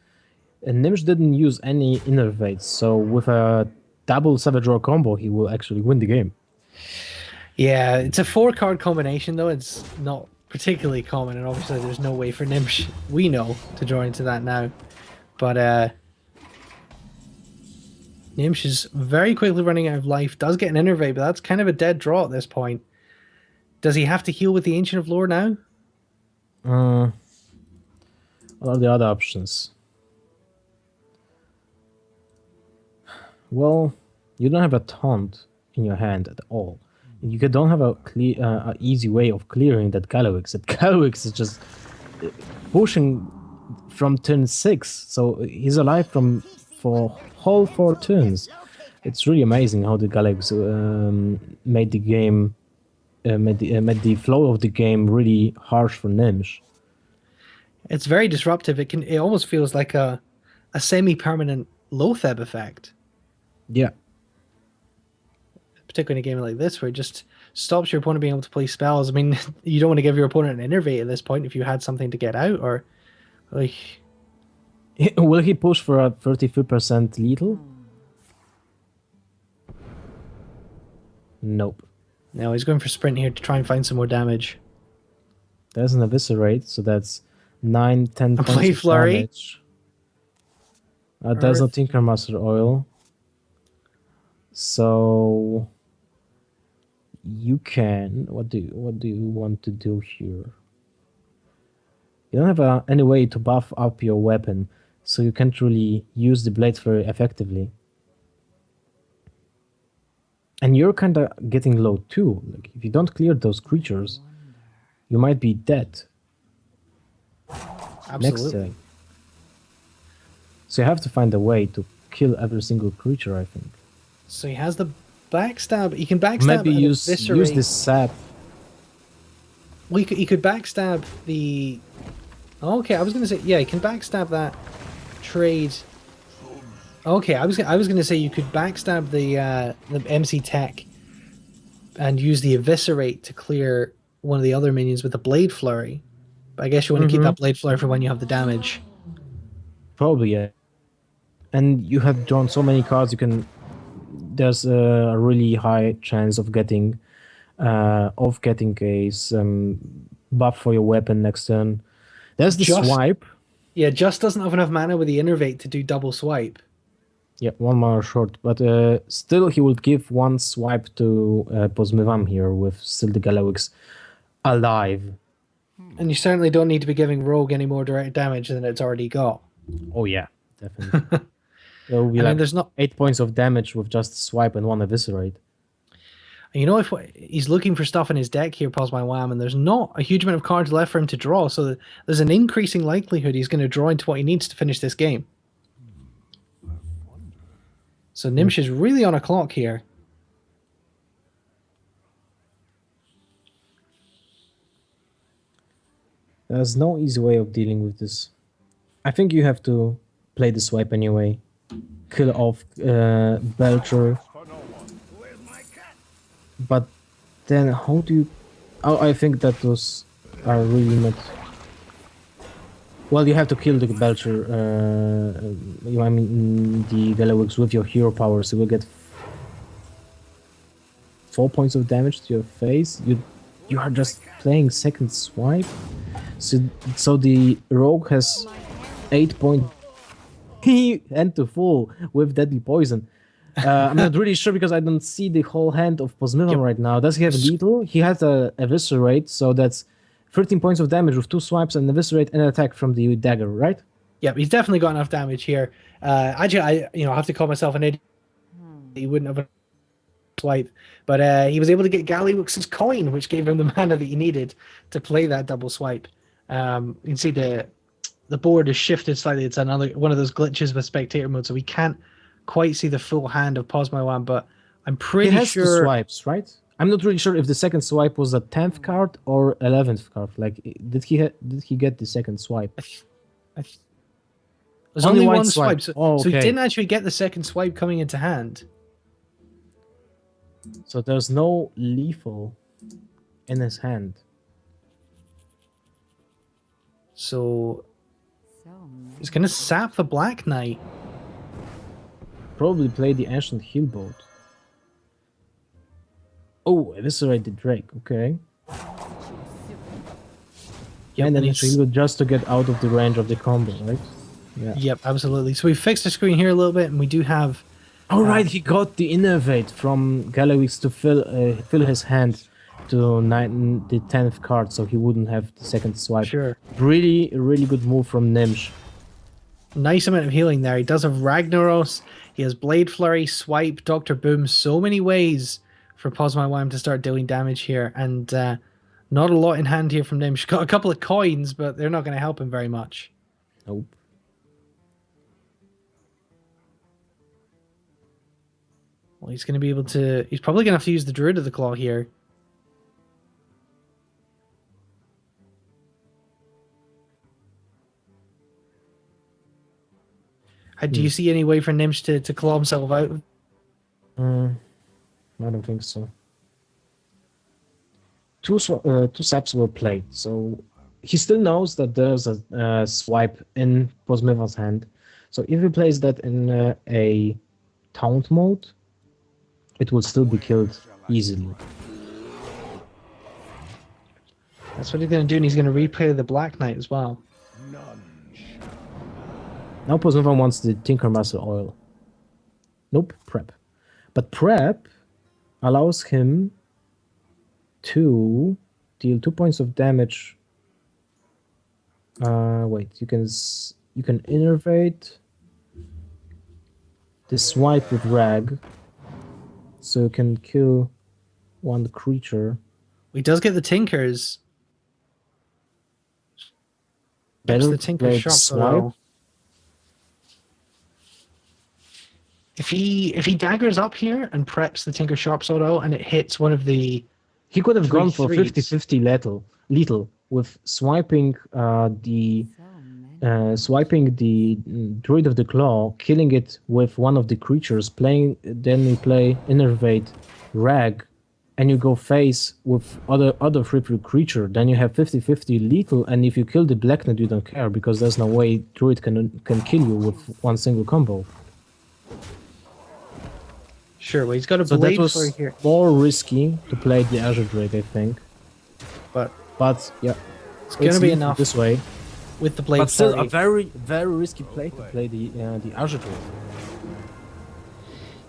And Gnimsh didn't use any innervates, so with a double Savage Roar combo, he will actually win the game. yeah, it's a 4-card combination though. It's not particularly common, and obviously there's no way for Gnimsh, we know, to draw into that now. But Gnimsh is very quickly running out of life. Does get an innervate, but that's kind of a dead draw at this point. Does he have to heal with the Ancient of Lore now? What are the other options? Well, you don't have a taunt in your hand at all. You don't have a clear, easy way of clearing that Gallywix. That Gallywix is just pushing from turn 6, so he's alive for whole 4 turns. It's really amazing how the Gallywix made the game, made the flow of the game really harsh for Gnimsh. It's very disruptive. It almost feels like a semi-permanent Lotheb effect, Yeah. particularly in a game like this where it just stops your opponent being able to play spells. I mean, you don't want to give your opponent an innervate at this point if you had something to get out, or like. Will he push for a 33% lethal? Nope. No, he's going for sprint here to try and find some more damage. There's an eviscerate, so that's 9, 10 points Blade of Flurry. damage. There's no Earth. Tinkermaster oil. So you can. What do you want to do here? You don't have any way to buff up your weapon, so you can't really use the Blade Flurry effectively. And you're kind of getting low too. Like, if you don't clear those creatures, you might be dead next Absolutely. turn. So you have to find a way to kill every single creature, I think. So he has the backstab. He can backstab. Maybe and use eviscerate. this sap. Well, he could backstab the. Okay, I was gonna say he can backstab that trade. Okay, I was gonna say you could backstab the MC Tech and use the eviscerate to clear one of the other minions with a Blade Flurry. But I guess you want to keep that Blade Flurry for when you have the damage. Probably, yeah. And you have drawn so many cards, you can. There's a really high chance of getting a buff for your weapon next turn. There's the swipe. Yeah, just doesn't have enough mana with the innervate to do double swipe. Yeah, 1 mana short, but still he will give 1 swipe to Pozmywan here with still the Gallywix alive. And you certainly don't need to be giving Rogue any more direct damage than it's already got. Oh yeah, definitely. There will be I mean, like there's not. 8 points of damage with just swipe and 1 eviscerate. You know, if he's looking for stuff in his deck here, Pozmywan, and there's not a huge amount of cards left for him to draw, so there's an increasing likelihood he's going to draw into what he needs to finish this game. So Gnimsh is really on a clock here. There's no easy way of dealing with this. I think you have to play the swipe anyway. Kill off Belcher. But then how do you... Oh, I think that those are really not... Well, you have to kill the Belcher, I mean the Gallywix with your hero power, so you will get 4 points of damage to your face. You are just playing second swipe. So the rogue has 8 points and to full with deadly poison. I'm not really sure because I don't see the whole hand of Pozmywan Yep. right now. Does he have lethal? He has a eviscerate, so that's 13 points of damage with 2 swipes and eviscerate and attack from the dagger, right? Yep, he's definitely got enough damage here. Actually, I have to call myself an idiot. He wouldn't have a swipe, but he was able to get Galliwix's coin, which gave him the mana that he needed to play that double swipe. You can see the board is shifted slightly. It's another one of those glitches with spectator mode, so we can't quite see the full hand of Pozmywan, but I'm He pretty has 2 sure. swipes, right? I'm not really sure if the second swipe was a 10th card or 11th card. Like, did he get the second swipe? There's Only only one one swipe. swipe, so, Oh, so he okay. didn't actually get the second swipe coming into hand. So there's no lethal in his hand. So he's gonna sap the Black Knight. Probably play the Ancient Healboat. Oh, eviscerate the Drake. Okay. Yep, And then and it's he's- really good just to get out of the range of the combo, right? Yeah. Yep, absolutely. So we fixed the screen here a little bit, and we do have. All right, he got the Innervate from Galliwix to fill his hand to the 10th card, so he wouldn't have the second swipe. Sure. Really good move from Gnimsh. Nice amount of healing there. He does have Ragnaros. He has Blade Flurry, Swipe, Doctor Boom. So many ways for Pozmywan to start dealing damage here, and not a lot in hand here from Gnimsh. Got a couple of coins, but they're not going to help him very much. Nope. Well, he's going to be able to. He's probably going to have to use the Druid of the Claw here. Do you see any way for Gnimsh to claw himself out? I don't think so. Two saps were played, so he still knows that there's a swipe in Pozmywan's hand. So if he plays that in a taunt mode, it will still be killed easily. That's what he's going to do, and he's going to replay the Black Knight as well. Now Pozmywan wants the Tinkermaster oil. Nope, prep. But prep allows him to deal 2 points of damage. Wait, you can innervate the swipe with rag, so you can kill one creature. He does get the Tinkers. Better the Tinker play Sharp swipe. Arrow. If he daggers up here and preps the Tinker Sharp Sword out and it hits one of the. He could have gone for threes. 50-50 lethal with swiping the Druid of the Claw, killing it with one of the creatures, then you play Innervate Rag, and you go face with other free creature, then you have 50-50 lethal, and if you kill the Black Knight, you don't care, because there's no way Druid can kill you with one single combo. Sure, well, he's got a So Blade that Flurry was here. more risky to play the Azure Drake, I think. But But yeah, it's going to be lethal enough this way. with the Blade But still, Flurry. a very risky play to play the Azure Drake.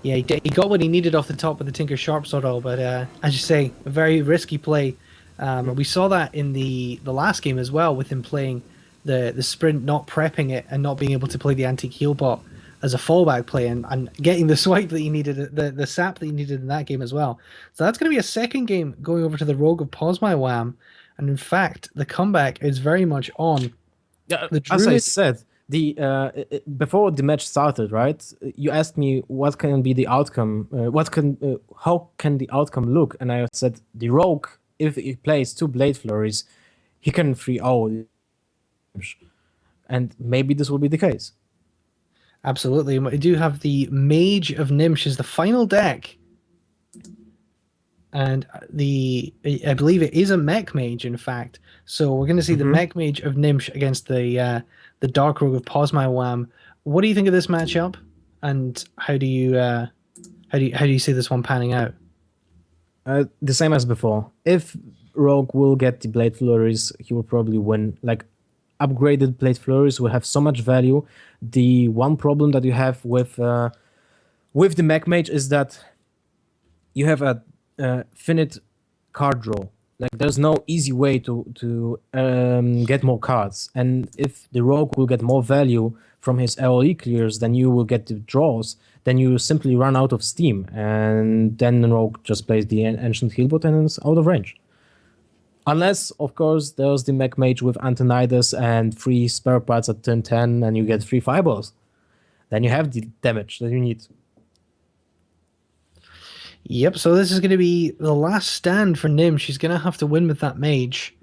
Yeah, he got what he needed off the top with the Tinker Sharp Sword, but as you say, a very risky play. We saw that in the last game as well, with him playing the sprint, not prepping it, and not being able to play the Antique Heal Bot as a fallback play, and getting the swipe that he needed, the sap that he needed in that game as well. So that's going to be a second game going over to the Rogue of Pozmywan, and in fact, the comeback is very much on. Yeah, The as I Druid- said, before the match started, right? You asked me what can be the outcome. How can the outcome look? And I said the Rogue, if he plays 2 Blade Flurries, he can 3-0, and maybe this will be the case. Absolutely. And we do have the Mage of Gnimsh as the final deck. And I believe it is a Mech Mage, in fact. So we're going to see the Mech Mage of Gnimsh against the Dark Rogue of Pozmywan. What do you think of this matchup? And how do you see this one panning out? The same as before. If Rogue will get the Blade Flurries, he will probably win. Like, upgraded Blade Flurries will have so much value. The one problem that you have with with the Mech Mage is that you have a finite card draw. Like there's no easy way to get more cards, and if the rogue will get more value from his AoE clears than you will get the draws, then you simply run out of steam, and then the rogue just plays the ancient healbot and is out of range. Unless, of course, there's the Mech Mage with Antonidas and 3 spare parts at turn 10, and you get 3 fireballs. Then you have the damage that you need. Yep, so this is going to be the last stand for Gnimsh. She's going to have to win with that mage.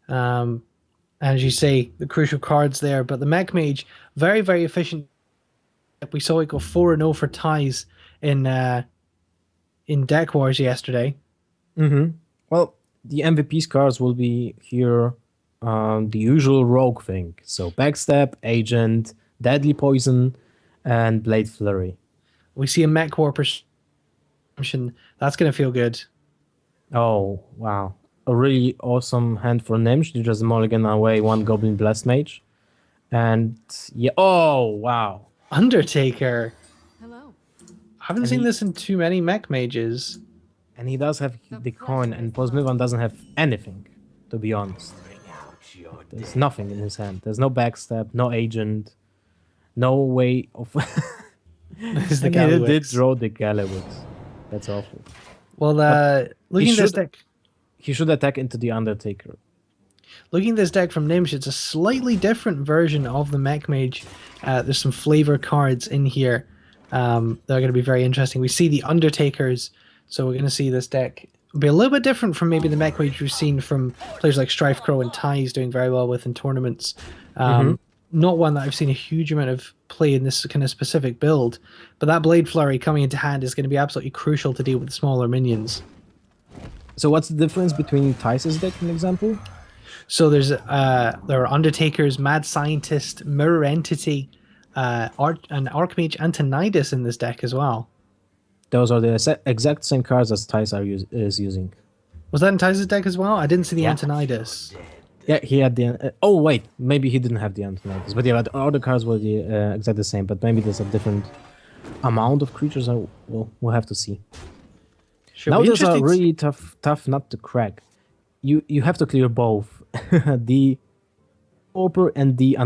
As you say, the crucial cards there. But the Mech Mage, very, very efficient. We saw it go 4-0 for ties in Deck Wars yesterday. Mm-hmm. Well, the MVP cards will be here the usual rogue thing. So Backstab, Agent, Deadly Poison, and Blade Flurry. We see a Mech Warper. That's going to feel good. Oh, wow. A really awesome hand for Gnimsh. You just mulligan away 1 Goblin Blast Mage. And yeah, oh, wow. Undertaker. Hello. I haven't seen this in too many Mech Mages. And he does have the coin, and Pozmywan doesn't have anything, to be honest. There's nothing in his hand. There's no backstab, no agent, no way of... This is the And he did Gallywix. draw the Gallywix. That's awful. Well, looking at this deck, He should attack into the Undertaker. looking at this deck from Gnimsh, it's a slightly different version of the Mech Mage. There's some flavor cards in here that are going to be very interesting. We see the Undertakers, so we're going to see this deck be a little bit different from maybe the Mech Mage we've seen from players like Strife Crow and Ties doing very well with in tournaments. Not one that I've seen a huge amount of play in this kind of specific build, but that Blade Flurry coming into hand is going to be absolutely crucial to deal with the smaller minions. So what's the difference between Tice's deck, for example? So there are Undertakers, Mad Scientist, Mirror Entity, and Archmage Antonidas in this deck as well. Those are the exact same cards as Tice is using. Was that in Ty's deck as well? I didn't see the Yeah. Antonidas. Yeah, he had the... oh, wait. Maybe he didn't have the Antonidas. But yeah, but all the cards were the exactly the same. But maybe there's a different amount of creatures. We'll have to see. Sure, Now be there's a interesting. really tough nut to crack. You have to clear both. The Orper and the...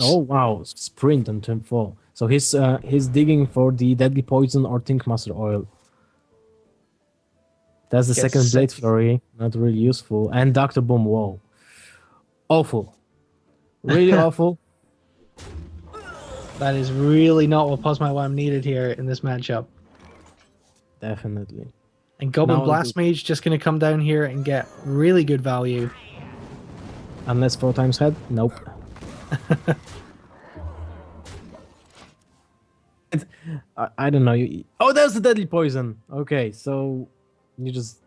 oh, wow. Sprint on turn 4. So he's digging for the Deadly Poison or Thinkmaster Oil. That's the Gets second Blade sick. Flurry. Not really useful. And Dr. Boom, whoa. Awful. Really awful. That is really not what Pozmywan needed here in this matchup. Definitely. And Goblin No, Blast Mage just going to come down here and get really good value. Unless 4 times head? Nope. I don't know. Oh, there's the Deadly Poison. Okay, so you just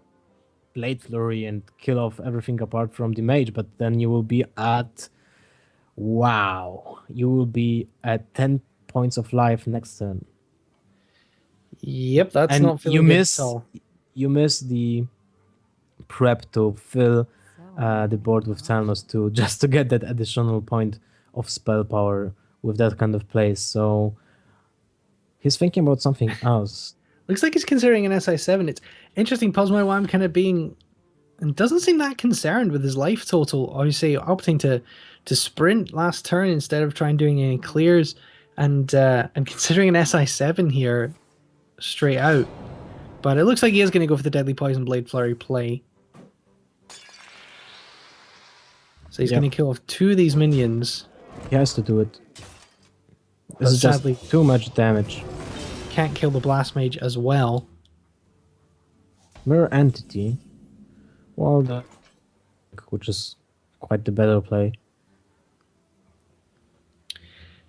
Blade Flurry and kill off everything apart from the mage, but then you will be at... wow. You will be at 10 points of life next turn. Yep, that's And not feeling good at all. you miss the prep to fill the board with Thanos too, just to get that additional point of spell power with that kind of place. So he's thinking about something else. Looks like he's considering an SI7. It's interesting, Pozmywan kind of being... and doesn't seem that concerned with his life total. Obviously, opting to sprint last turn instead of trying doing any clears, and considering an SI7 here straight out. But it looks like he is going to go for the Deadly Poison Blade Flurry play. So he's Yep. going to kill off 2 of these minions. He has to do it. But This is just sadly- too much damage. Can't kill the Blast Mage as well. Mirror Entity. Well, which is quite the better play.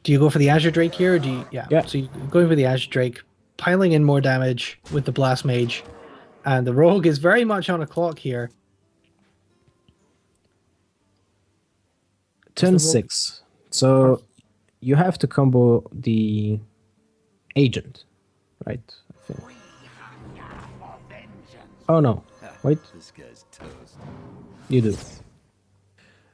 Do you go for the Azure Drake here? Or do you, Yeah. So you're going for the Azure Drake, piling in more damage with the Blast Mage. And the Rogue is very much on a clock here. Turn the roll? 6. So you have to combo the agent, right? I think. Oh no. Wait. This guy's toast. You do.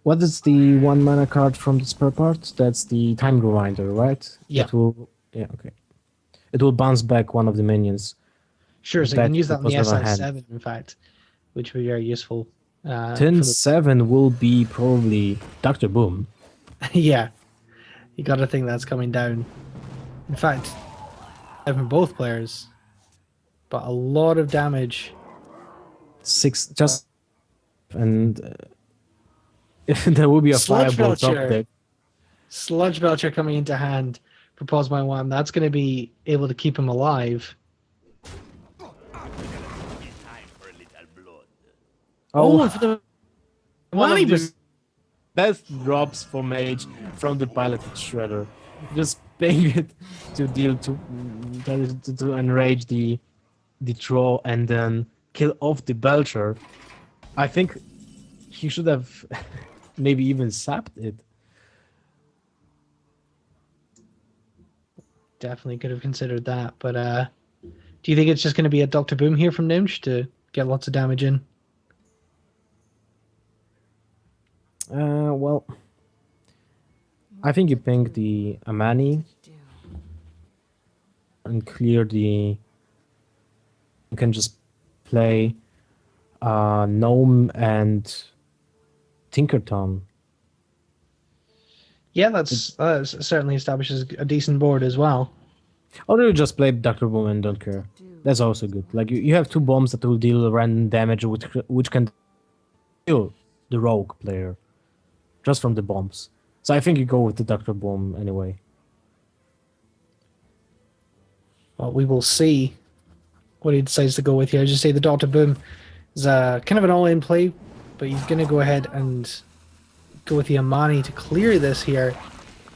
What is the 1 mana card from the spare part? That's the Time Rewinder, right? Yeah. It will. Yeah, okay. It will bounce back one of the minions Sure, so you back can to use the that on the Pozmywan hand. SI7, in fact, which would be very useful. Turn For the 7 will be probably Dr. Boom. yeah, you got to think that's coming down. In fact, from both players, but a lot of damage. 6 just. And there will be a Sludge Fireball top Belcher, deck. Sludge Belcher coming into hand for Pozmywan. That's going to be able to keep him alive. Oh, for the One money of the boost. best drops for Mage from the Piloted Shredder. Just ping it to deal to enrage the troll and then kill off the Belcher. I think he should have maybe even sapped it. Definitely could have considered that, but do you think it's just going to be a Dr. Boom here from Gnimsh to get lots of damage in? Well, I think you ping the Amani and clear the. You can just play Gnome and Tinkerton. Yeah, that's certainly establishes a decent board as well. Or you just play Dr. Boom and don't care. That's also good. Like you have two bombs that will deal random damage, which can kill the rogue player just from the bombs. So I think you go with the Dr. Bomb anyway. Well, we will see what he decides to go with here. As you say, the Dr. Boom is kind of an all-in play, but he's going to go ahead and go with the Amani to clear this here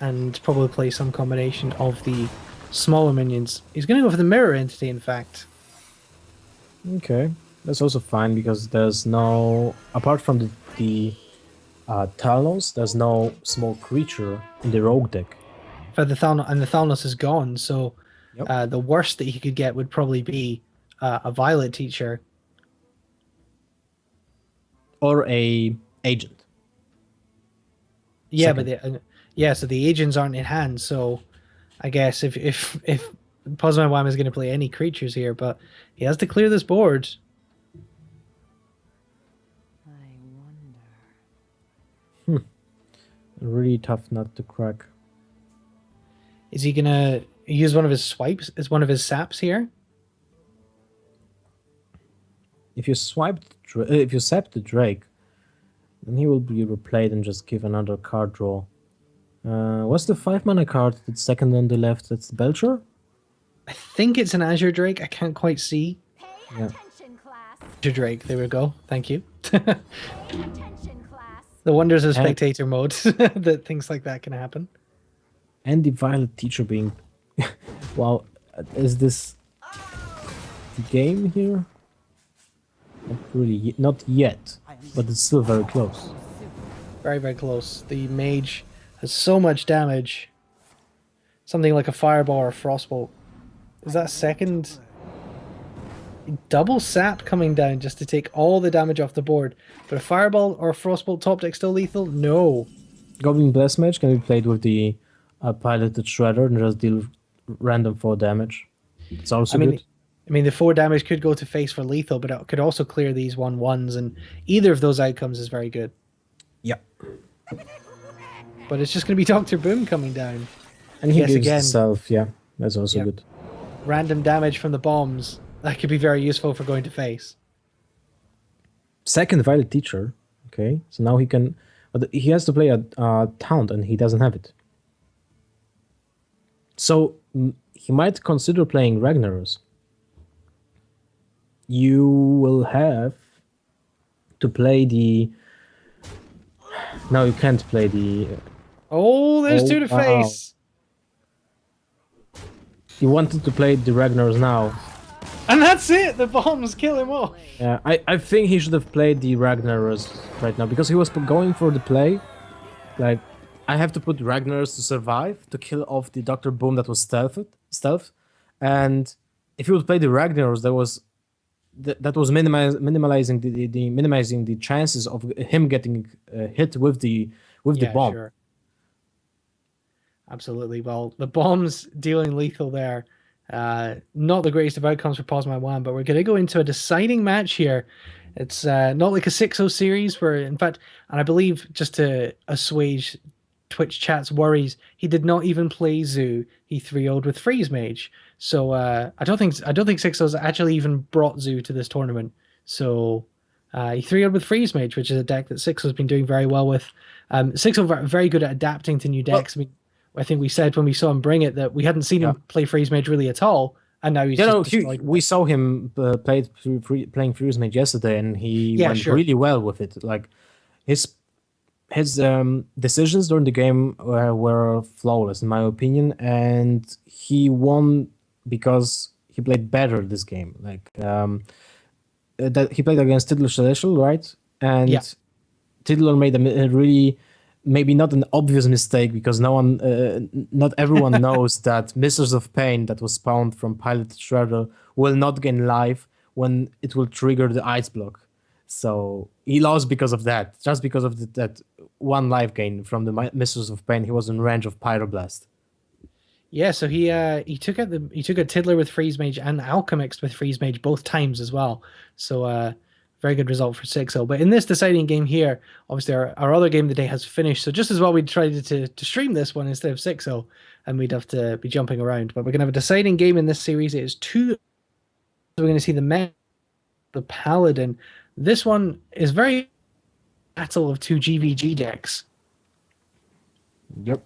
and probably play some combination of the smaller minions. He's going to go for the Mirror Entity, in fact. Okay, that's also fine because there's no, apart from the Talos, there's no small creature in the rogue deck. For the Thalnos is gone, so Yep. the worst that he could get would probably be a Violet Teacher. Or a agent. Yeah, Second. but so the agents aren't in hand. So I guess if Pozmywan is going to play any creatures here, but he has to clear this board. I wonder. Really tough nut to crack. Is he gonna use one of his swipes as one of his saps here? If you sap the Drake, then he will be replayed and just give another card draw. What's the 5-mana card that's second on the left? That's the Belcher? I think it's an Azure Drake. I can't quite see. Pay Yeah. attention, class. Azure Drake. There we go. Thank you. Pay attention, class. The wonders of And- spectator mode that things like that can happen. And the Violet Teacher being... Wow, is this the game here? Not really, not yet, but it's still very close. Very, very close. The mage has so much damage. Something like a fireball or a frostbolt. Is that second? Double sap coming down just to take all the damage off the board. But a fireball or a frostbolt top deck still lethal? No. Goblin Blast Mage can be played with the Piloted Shredder and just deal random 4 damage. It's also good. I mean, the 4 damage could go to face for lethal, but it could also clear these 1/1s, and either of those outcomes is very good. Yeah. But it's just going to be Dr. Boom coming down. And he Yes, gives again. himself, yeah, that's also Yeah. good. Random damage from the bombs. That could be very useful for going to face. Second Violet Teacher, okay, so now he can, but he has to play a Taunt and he doesn't have it. So he might consider playing Ragnarus. You will have to play the. No, you can't play the. Oh, there's Oh, 2 to wow. face. You wanted to play the Ragnarus now. And that's it. The bombs kill him off. Yeah, I think he should have played the Ragnarus right now because he was going for the play. Like, I have to put Ragnarus to survive to kill off the Dr. Boom that was stealth. And if he would play the Ragnarus, there was that was minimizing the chances of him getting hit with the Yeah, bomb. sure. Absolutely. Well, the bombs dealing lethal there. Not the greatest of outcomes for Pozmywan, but we're going to go into a deciding match here. It's not like a 6-0 series where, in fact, and I believe just to assuage Twitch chat's worries, he did not even play Zoo. He 3-0'd with Freeze Mage. So I don't think 6-0's actually even brought Zoo to this tournament. So he 3-0'd with Freeze Mage, which is a deck that 6-0's been doing very well with. 6-0 very good at adapting to new Well, decks. I mean, I think we said when we saw him bring it that we hadn't seen yeah. him play Freeze Mage really at all, and now he's You just know, destroyed we it. saw him playing Furious Mage yesterday, and he Yeah, went sure. really well with it. Like his decisions during the game were flawless in my opinion, and he won because he played better this game. Like that he played against Tidal Celestial, right? And Yeah. Tidal made a really maybe not an obvious mistake because not everyone knows that Mistress of Pain that was spawned from Pilot Shredder will not gain life when it will trigger the ice block. So he lost because of that, just because of that one life gain from the Mistress of Pain. He was in range of Pyroblast. Yeah, so he took out Tiddler with Freeze Mage and Alchemist with Freeze Mage both times as well. So very good result for 6-0. But in this deciding game here, obviously our other game of the day has finished. So just as well we tried to stream this one instead of 6-0, and we'd have to be jumping around. But we're gonna have a deciding game in this series. It is two. So we're gonna see the Paladin. This one is very battle of two GVG decks. Yep.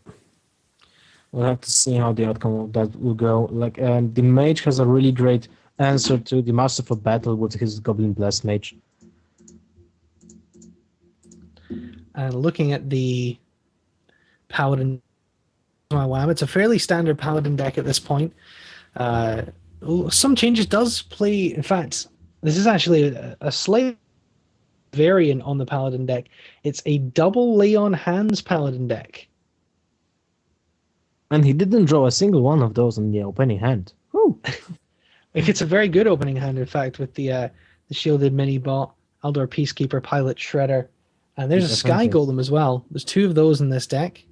We'll have to see how the outcome of that will go. Like, the mage has a really great answer to the Masterful Battle with his Goblin Blast Mage. And looking at the Paladin, wow, it's a fairly standard Paladin deck at this point. Some changes does play. In fact, this is actually a slight variant on the Paladin deck. It's a double Leon Hands Paladin deck. And he didn't draw a single one of those in the opening hand. Woo. It's a very good opening hand, in fact, with the shielded mini bot, Eldor Peacekeeper, Pilot Shredder, and there's a Sky Definitely. Golem as well. There's two of those in this deck.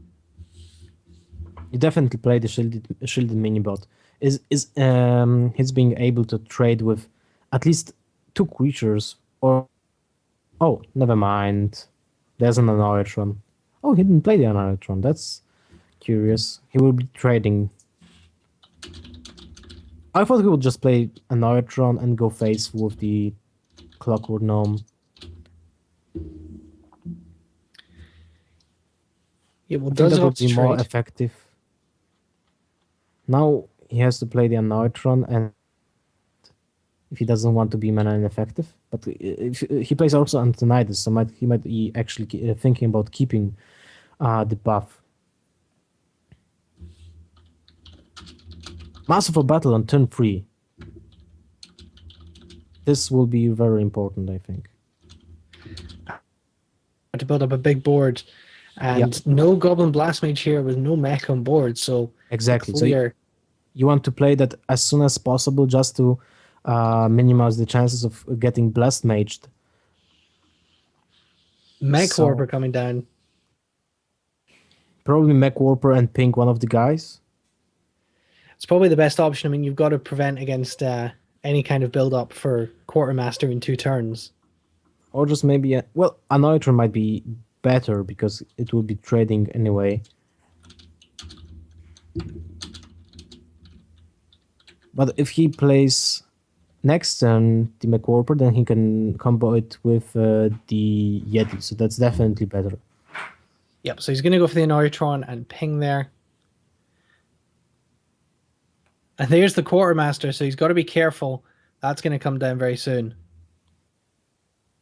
You definitely play the shielded minibot. Is he's being able to trade with at least two creatures or oh, never mind. There's an Anoratron. Oh, he didn't play the Anoratron. That's curious. He will be trading. I thought he would just play Anoratron and go face with the Clockwork Gnome. Yeah, well, I think does that it would be more trade? effective. Now he has to play the Anoratron, and if he doesn't want to be mana ineffective, but if he plays also Antonidas, so he might be actually thinking about keeping the buff. Masterful Battle on turn 3. This will be very important, I think. To build up a big board, and no Goblin Blast Mage here with no mech on board, so Exactly. clear. So you want to play that as soon as possible just to minimize the chances of getting Blast Maged. Mech So- Warper coming down. Probably Mech Warper and Pink, one of the guys. It's probably the best option. I mean, you've got to prevent against any kind of build up for Quartermaster in 2 turns. Or just maybe, well, Anoratron might be better because it will be trading anyway. But if he plays next turn the McWarper, then he can combo it with the Yeti, so that's definitely better. Yep, so he's going to go for the Anoratron and ping there. And there's the Quartermaster, so he's got to be careful. That's going to come down very soon.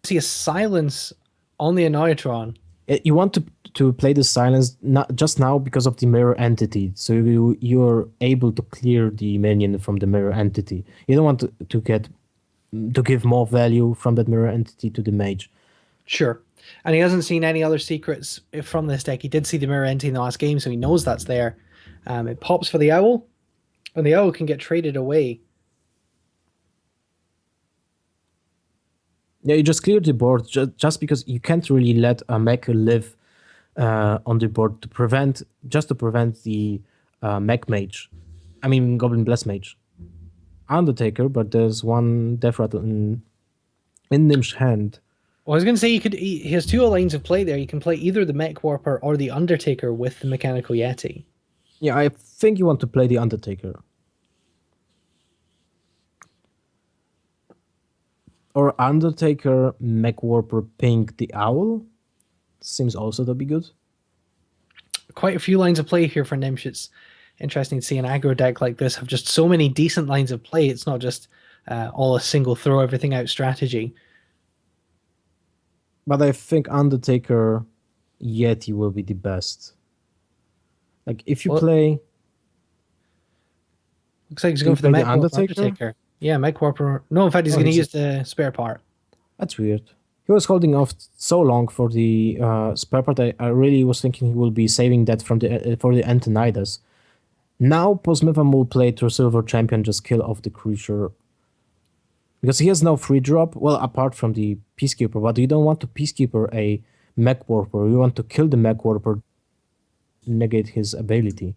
See a silence on the Anoratron. You want to play the silence not just now because of the mirror entity, so you're able to clear the minion from the mirror entity. You don't want to give more value from that mirror entity to the mage. Sure. And he hasn't seen any other secrets from this deck. He did see the mirror entity in the last game, so he knows that's there. It pops for the Owl, and the Owl can get traded away. Yeah, you just clear the board just because you can't really let a mech live on the board to prevent the mech mage. I mean Goblin Bless Mage. Undertaker, but there's one Death Rattle in Gnimsh hand. Well, I was going to say he has two lines of play there. You can play either the Mech Warper or the Undertaker with the Mechanical Yeti. Yeah, I think you want to play the Undertaker. Or Undertaker, Mech Warper, Pink, the Owl. Seems also to be good. Quite a few lines of play here for Gnimsh. It's interesting to see an aggro deck like this have just so many decent lines of play. It's not just all a single throw everything out strategy. But I think Undertaker, Yeti will be the best. Like if you Well, play, looks like he's do going you for the play the Mech Warper Undertaker? Undertaker. Yeah, Mech Warper. No, in fact, he's Oh, going to he's- use the spare part. That's weird. He was holding off so long for the spare part. I really was thinking he will be saving that from the for the Antonidas. Now Pozmywan will play to Silver Champion, just kill off the creature. Because he has no free drop, well, apart from the Peacekeeper, but you don't want to Peacekeeper a Mech Warper. You want to kill the Mech Warper, negate his ability.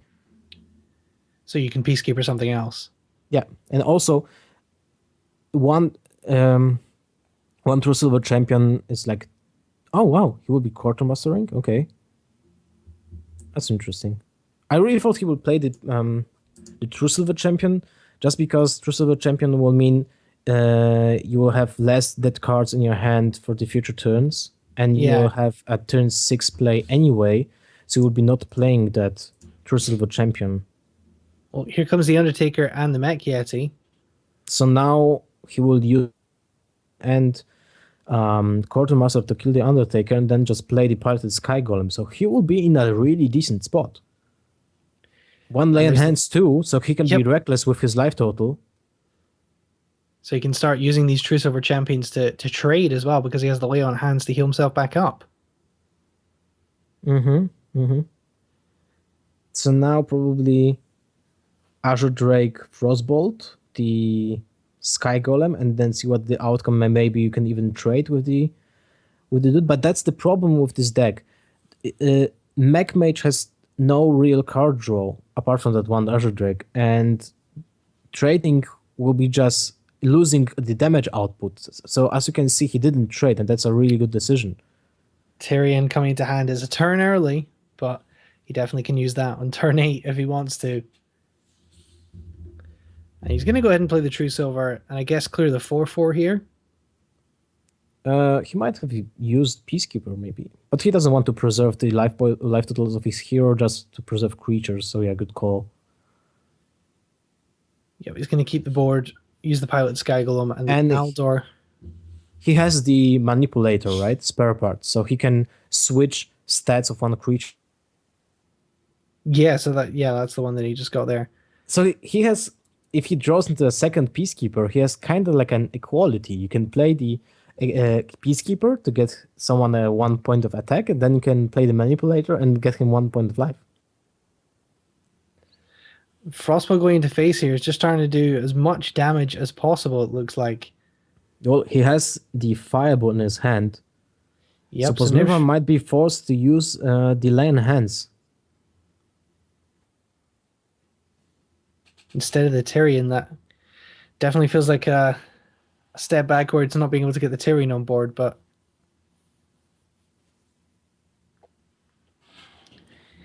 So you can Peacekeeper something else. Yeah, and also one True Silver Champion is like, oh wow, he will be Quartermastering. Okay, that's interesting. I really thought he would play the True Silver Champion, just because True Silver Champion will mean you will have less dead cards in your hand for the future turns, and you Yeah. will have a turn 6 play anyway, so you will be not playing that True Silver Champion. Well, here comes the Undertaker and the Mech Yeti. So now he will use and Quartermaster to kill the Undertaker, and then just play the Piloted Sky Golem. So he will be in a really decent spot. One lay in there's the- hands too, so he can be Yep. reckless with his life total. So he can start using these True Silver Champions to trade as well, because he has the lay on hands to heal himself back up. So now probably Azure Drake Frostbolt, the Sky Golem, and then see what the outcome may. Maybe you can even trade with the dude. But that's the problem with this deck. Mech Mage has no real card draw apart from that one Azure Drake, and trading will be just losing the damage output. So as you can see, he didn't trade, and that's a really good decision. Tyrion coming to hand is a turn early, but he definitely can use that on turn 8 if he wants to. And he's going to go ahead and play the True Silver, and I guess clear the 4/4 here. He might have used Peacekeeper maybe, but he doesn't want to preserve the life totals of his hero just to preserve creatures. So yeah, good call. Yeah, he's going to keep the board, use the Pilot Sky Golem, and the And Aldor. he has the Manipulator, right? Spare part, so he can switch stats of one creature. Yeah, so that's the one that he just got there. So he has, if he draws into a second Peacekeeper, he has kind of like an equality. You can play the Peacekeeper to get someone 1 point of attack, and then you can play the Manipulator and get him 1 point of life. Frostbolt going into face here is just trying to do as much damage as possible, it looks like. Well, he has the Firebolt in his hand. Yep, So so Pozmywan Gnimsh- might be forced to use the Lay on Hands. instead of the Tyrion, that definitely feels like a step backwards, not being able to get the Tyrion on board, but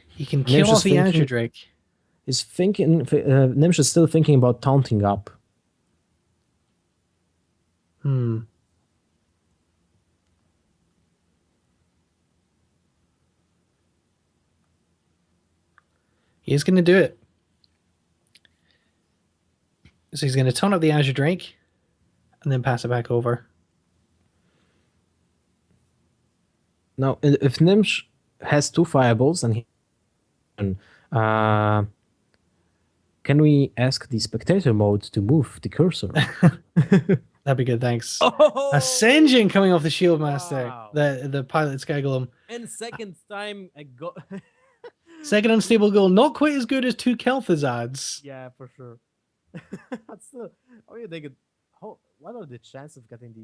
he can kill Gnimsh off is the Azure thinking- Drake. He's thinking, Gnimsh is still thinking about taunting up. He's going to do it. So he's going to taunt up the Azure Drake and then pass it back over. Now, if Gnimsh has 2 Firebolts, and can we ask the spectator mode to move the cursor? That'd be good, thanks. Oh! Ascension coming off the Shield Master, Wow. the Pilot Sky Golem. And second time I go. Second unstable goal, not quite as good as 2 Kel'Thazads. Yeah, for sure. That's still. Oh, yeah, they could. What what are the chances of getting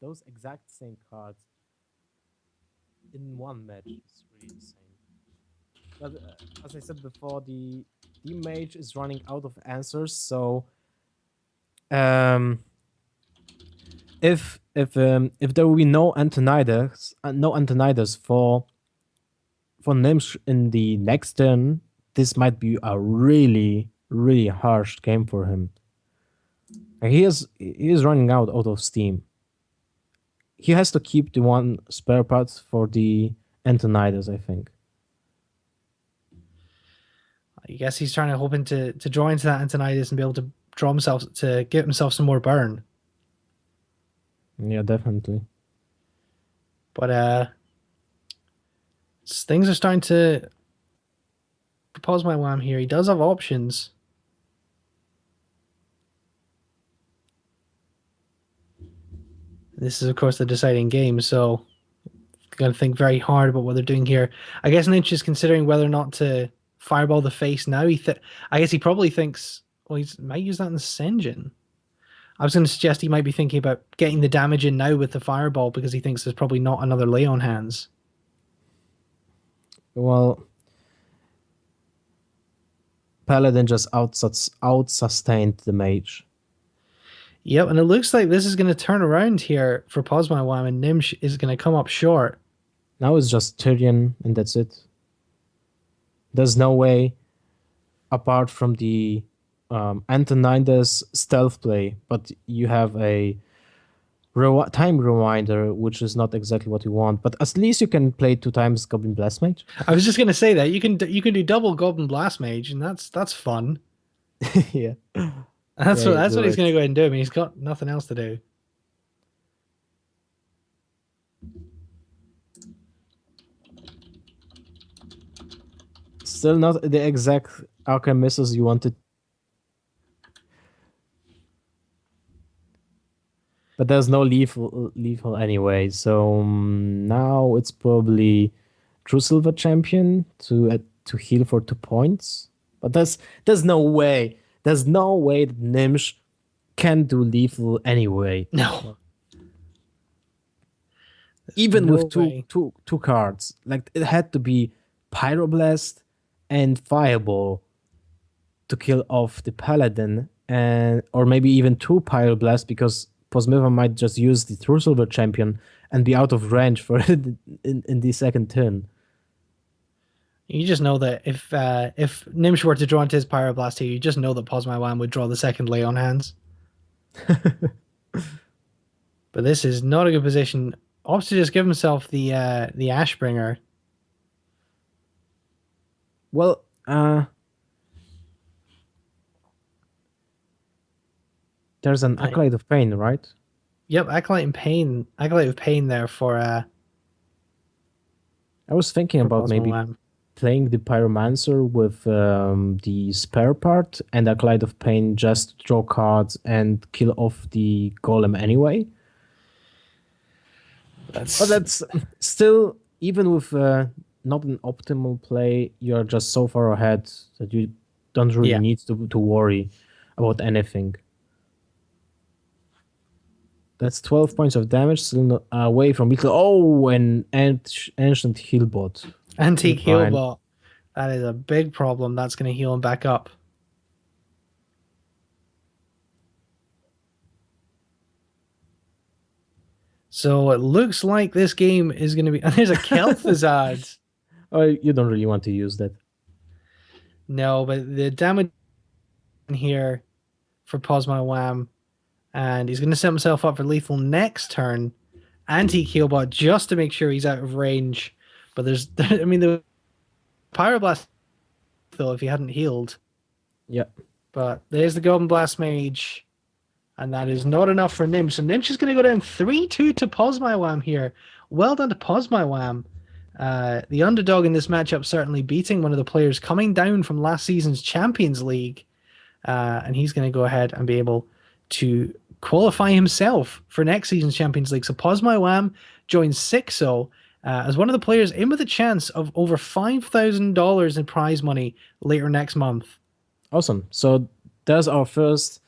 those exact same cards in one match? It's really insane. But as I said before, the mage is running out of answers. So um, if there will be no Antonidas for Gnimsh in the next turn, this might be a really really harsh game for him. He is running out of steam. He has to keep the one spare part for the Antonidas, I think. I guess he's trying to hoping to draw into that Antonidas and be able to draw himself to get himself some more burn. Yeah, definitely. But things are starting to pause my wham here. He does have options. This is of course the deciding game, so got to think very hard about what they're doing here. I guess Lynch is considering whether or not to fireball the face now. I guess he probably thinks, well, he might use that in the Senjin. I was going to suggest he might be thinking about getting the damage in now with the fireball because he thinks there's probably not another lay on hands. Well, Paladin just out-sustained the mage. Yep, and it looks like this is going to turn around here for Pozmywan, and Gnimsh is going to come up short. Now it's just Tyrion, and that's it. There's no way, apart from the Antonidas stealth play, but you have a time rewinder, which is not exactly what you want. But at least you can play 2 times Goblin Blast Mage. I was just going to say that you can do double Goblin Blast Mage, and that's fun. Yeah. That's Yeah, what he's right. going to go ahead and do. I mean, he's got nothing else to do. Still not the exact Arcane missiles you wanted. But there's no lethal anyway, so now it's probably True Silver Champion to heal for 2 points. But there's no way. There's no way that Gnimsh can do lethal anyway. No. Even no with way. two cards. Like it had to be Pyroblast and Fireball to kill off the Paladin, and or maybe even 2 Pyroblast because Pozmywan might just use the True Silver Champion and be out of range for it in the second turn. You just know that if Gnimsh were to draw into his Pyroblast here, you just know that Pozmywan would draw the second lay on hands. But this is not a good position. Opts to just give himself the Ashbringer. Well, there's an Acolyte of Pain, right? Yep, Acolyte of Pain there for I was thinking about maybe Pozmywan. playing the Pyromancer with the spare part and Acolyte of Pain just to draw cards and kill off the Golem anyway. But that's still, even with not an optimal play, you're just so far ahead that you don't really need to worry about anything. That's 12 points of damage, still not away from Beetle. Oh, an Ancient Healbot. Antique Fine. Healbot. That is a big problem. That's going to heal him back up. So it looks like this game is going to be... And there's a Kel'Thuzad. Oh, you don't really want to use that. No, but the damage here for Pozmywan, and he's going to set himself up for lethal next turn. Antique Healbot just to make sure he's out of range. But there's... I mean, the Pyroblast, though, if he hadn't healed. Yeah. But there's the Golden Blast Mage. And that is not enough for Gnimsh. So Gnimsh is going to go down 3-2 to Pozmywan here. Well done to Pozmywan. The underdog in this matchup, certainly beating one of the players coming down from last season's Champions League. And he's going to go ahead and be able to qualify himself for next season's Champions League. So Pozmywan joins 6-0 as one of the players in with a chance of over $5,000 in prize money later next month. Awesome. So there's our first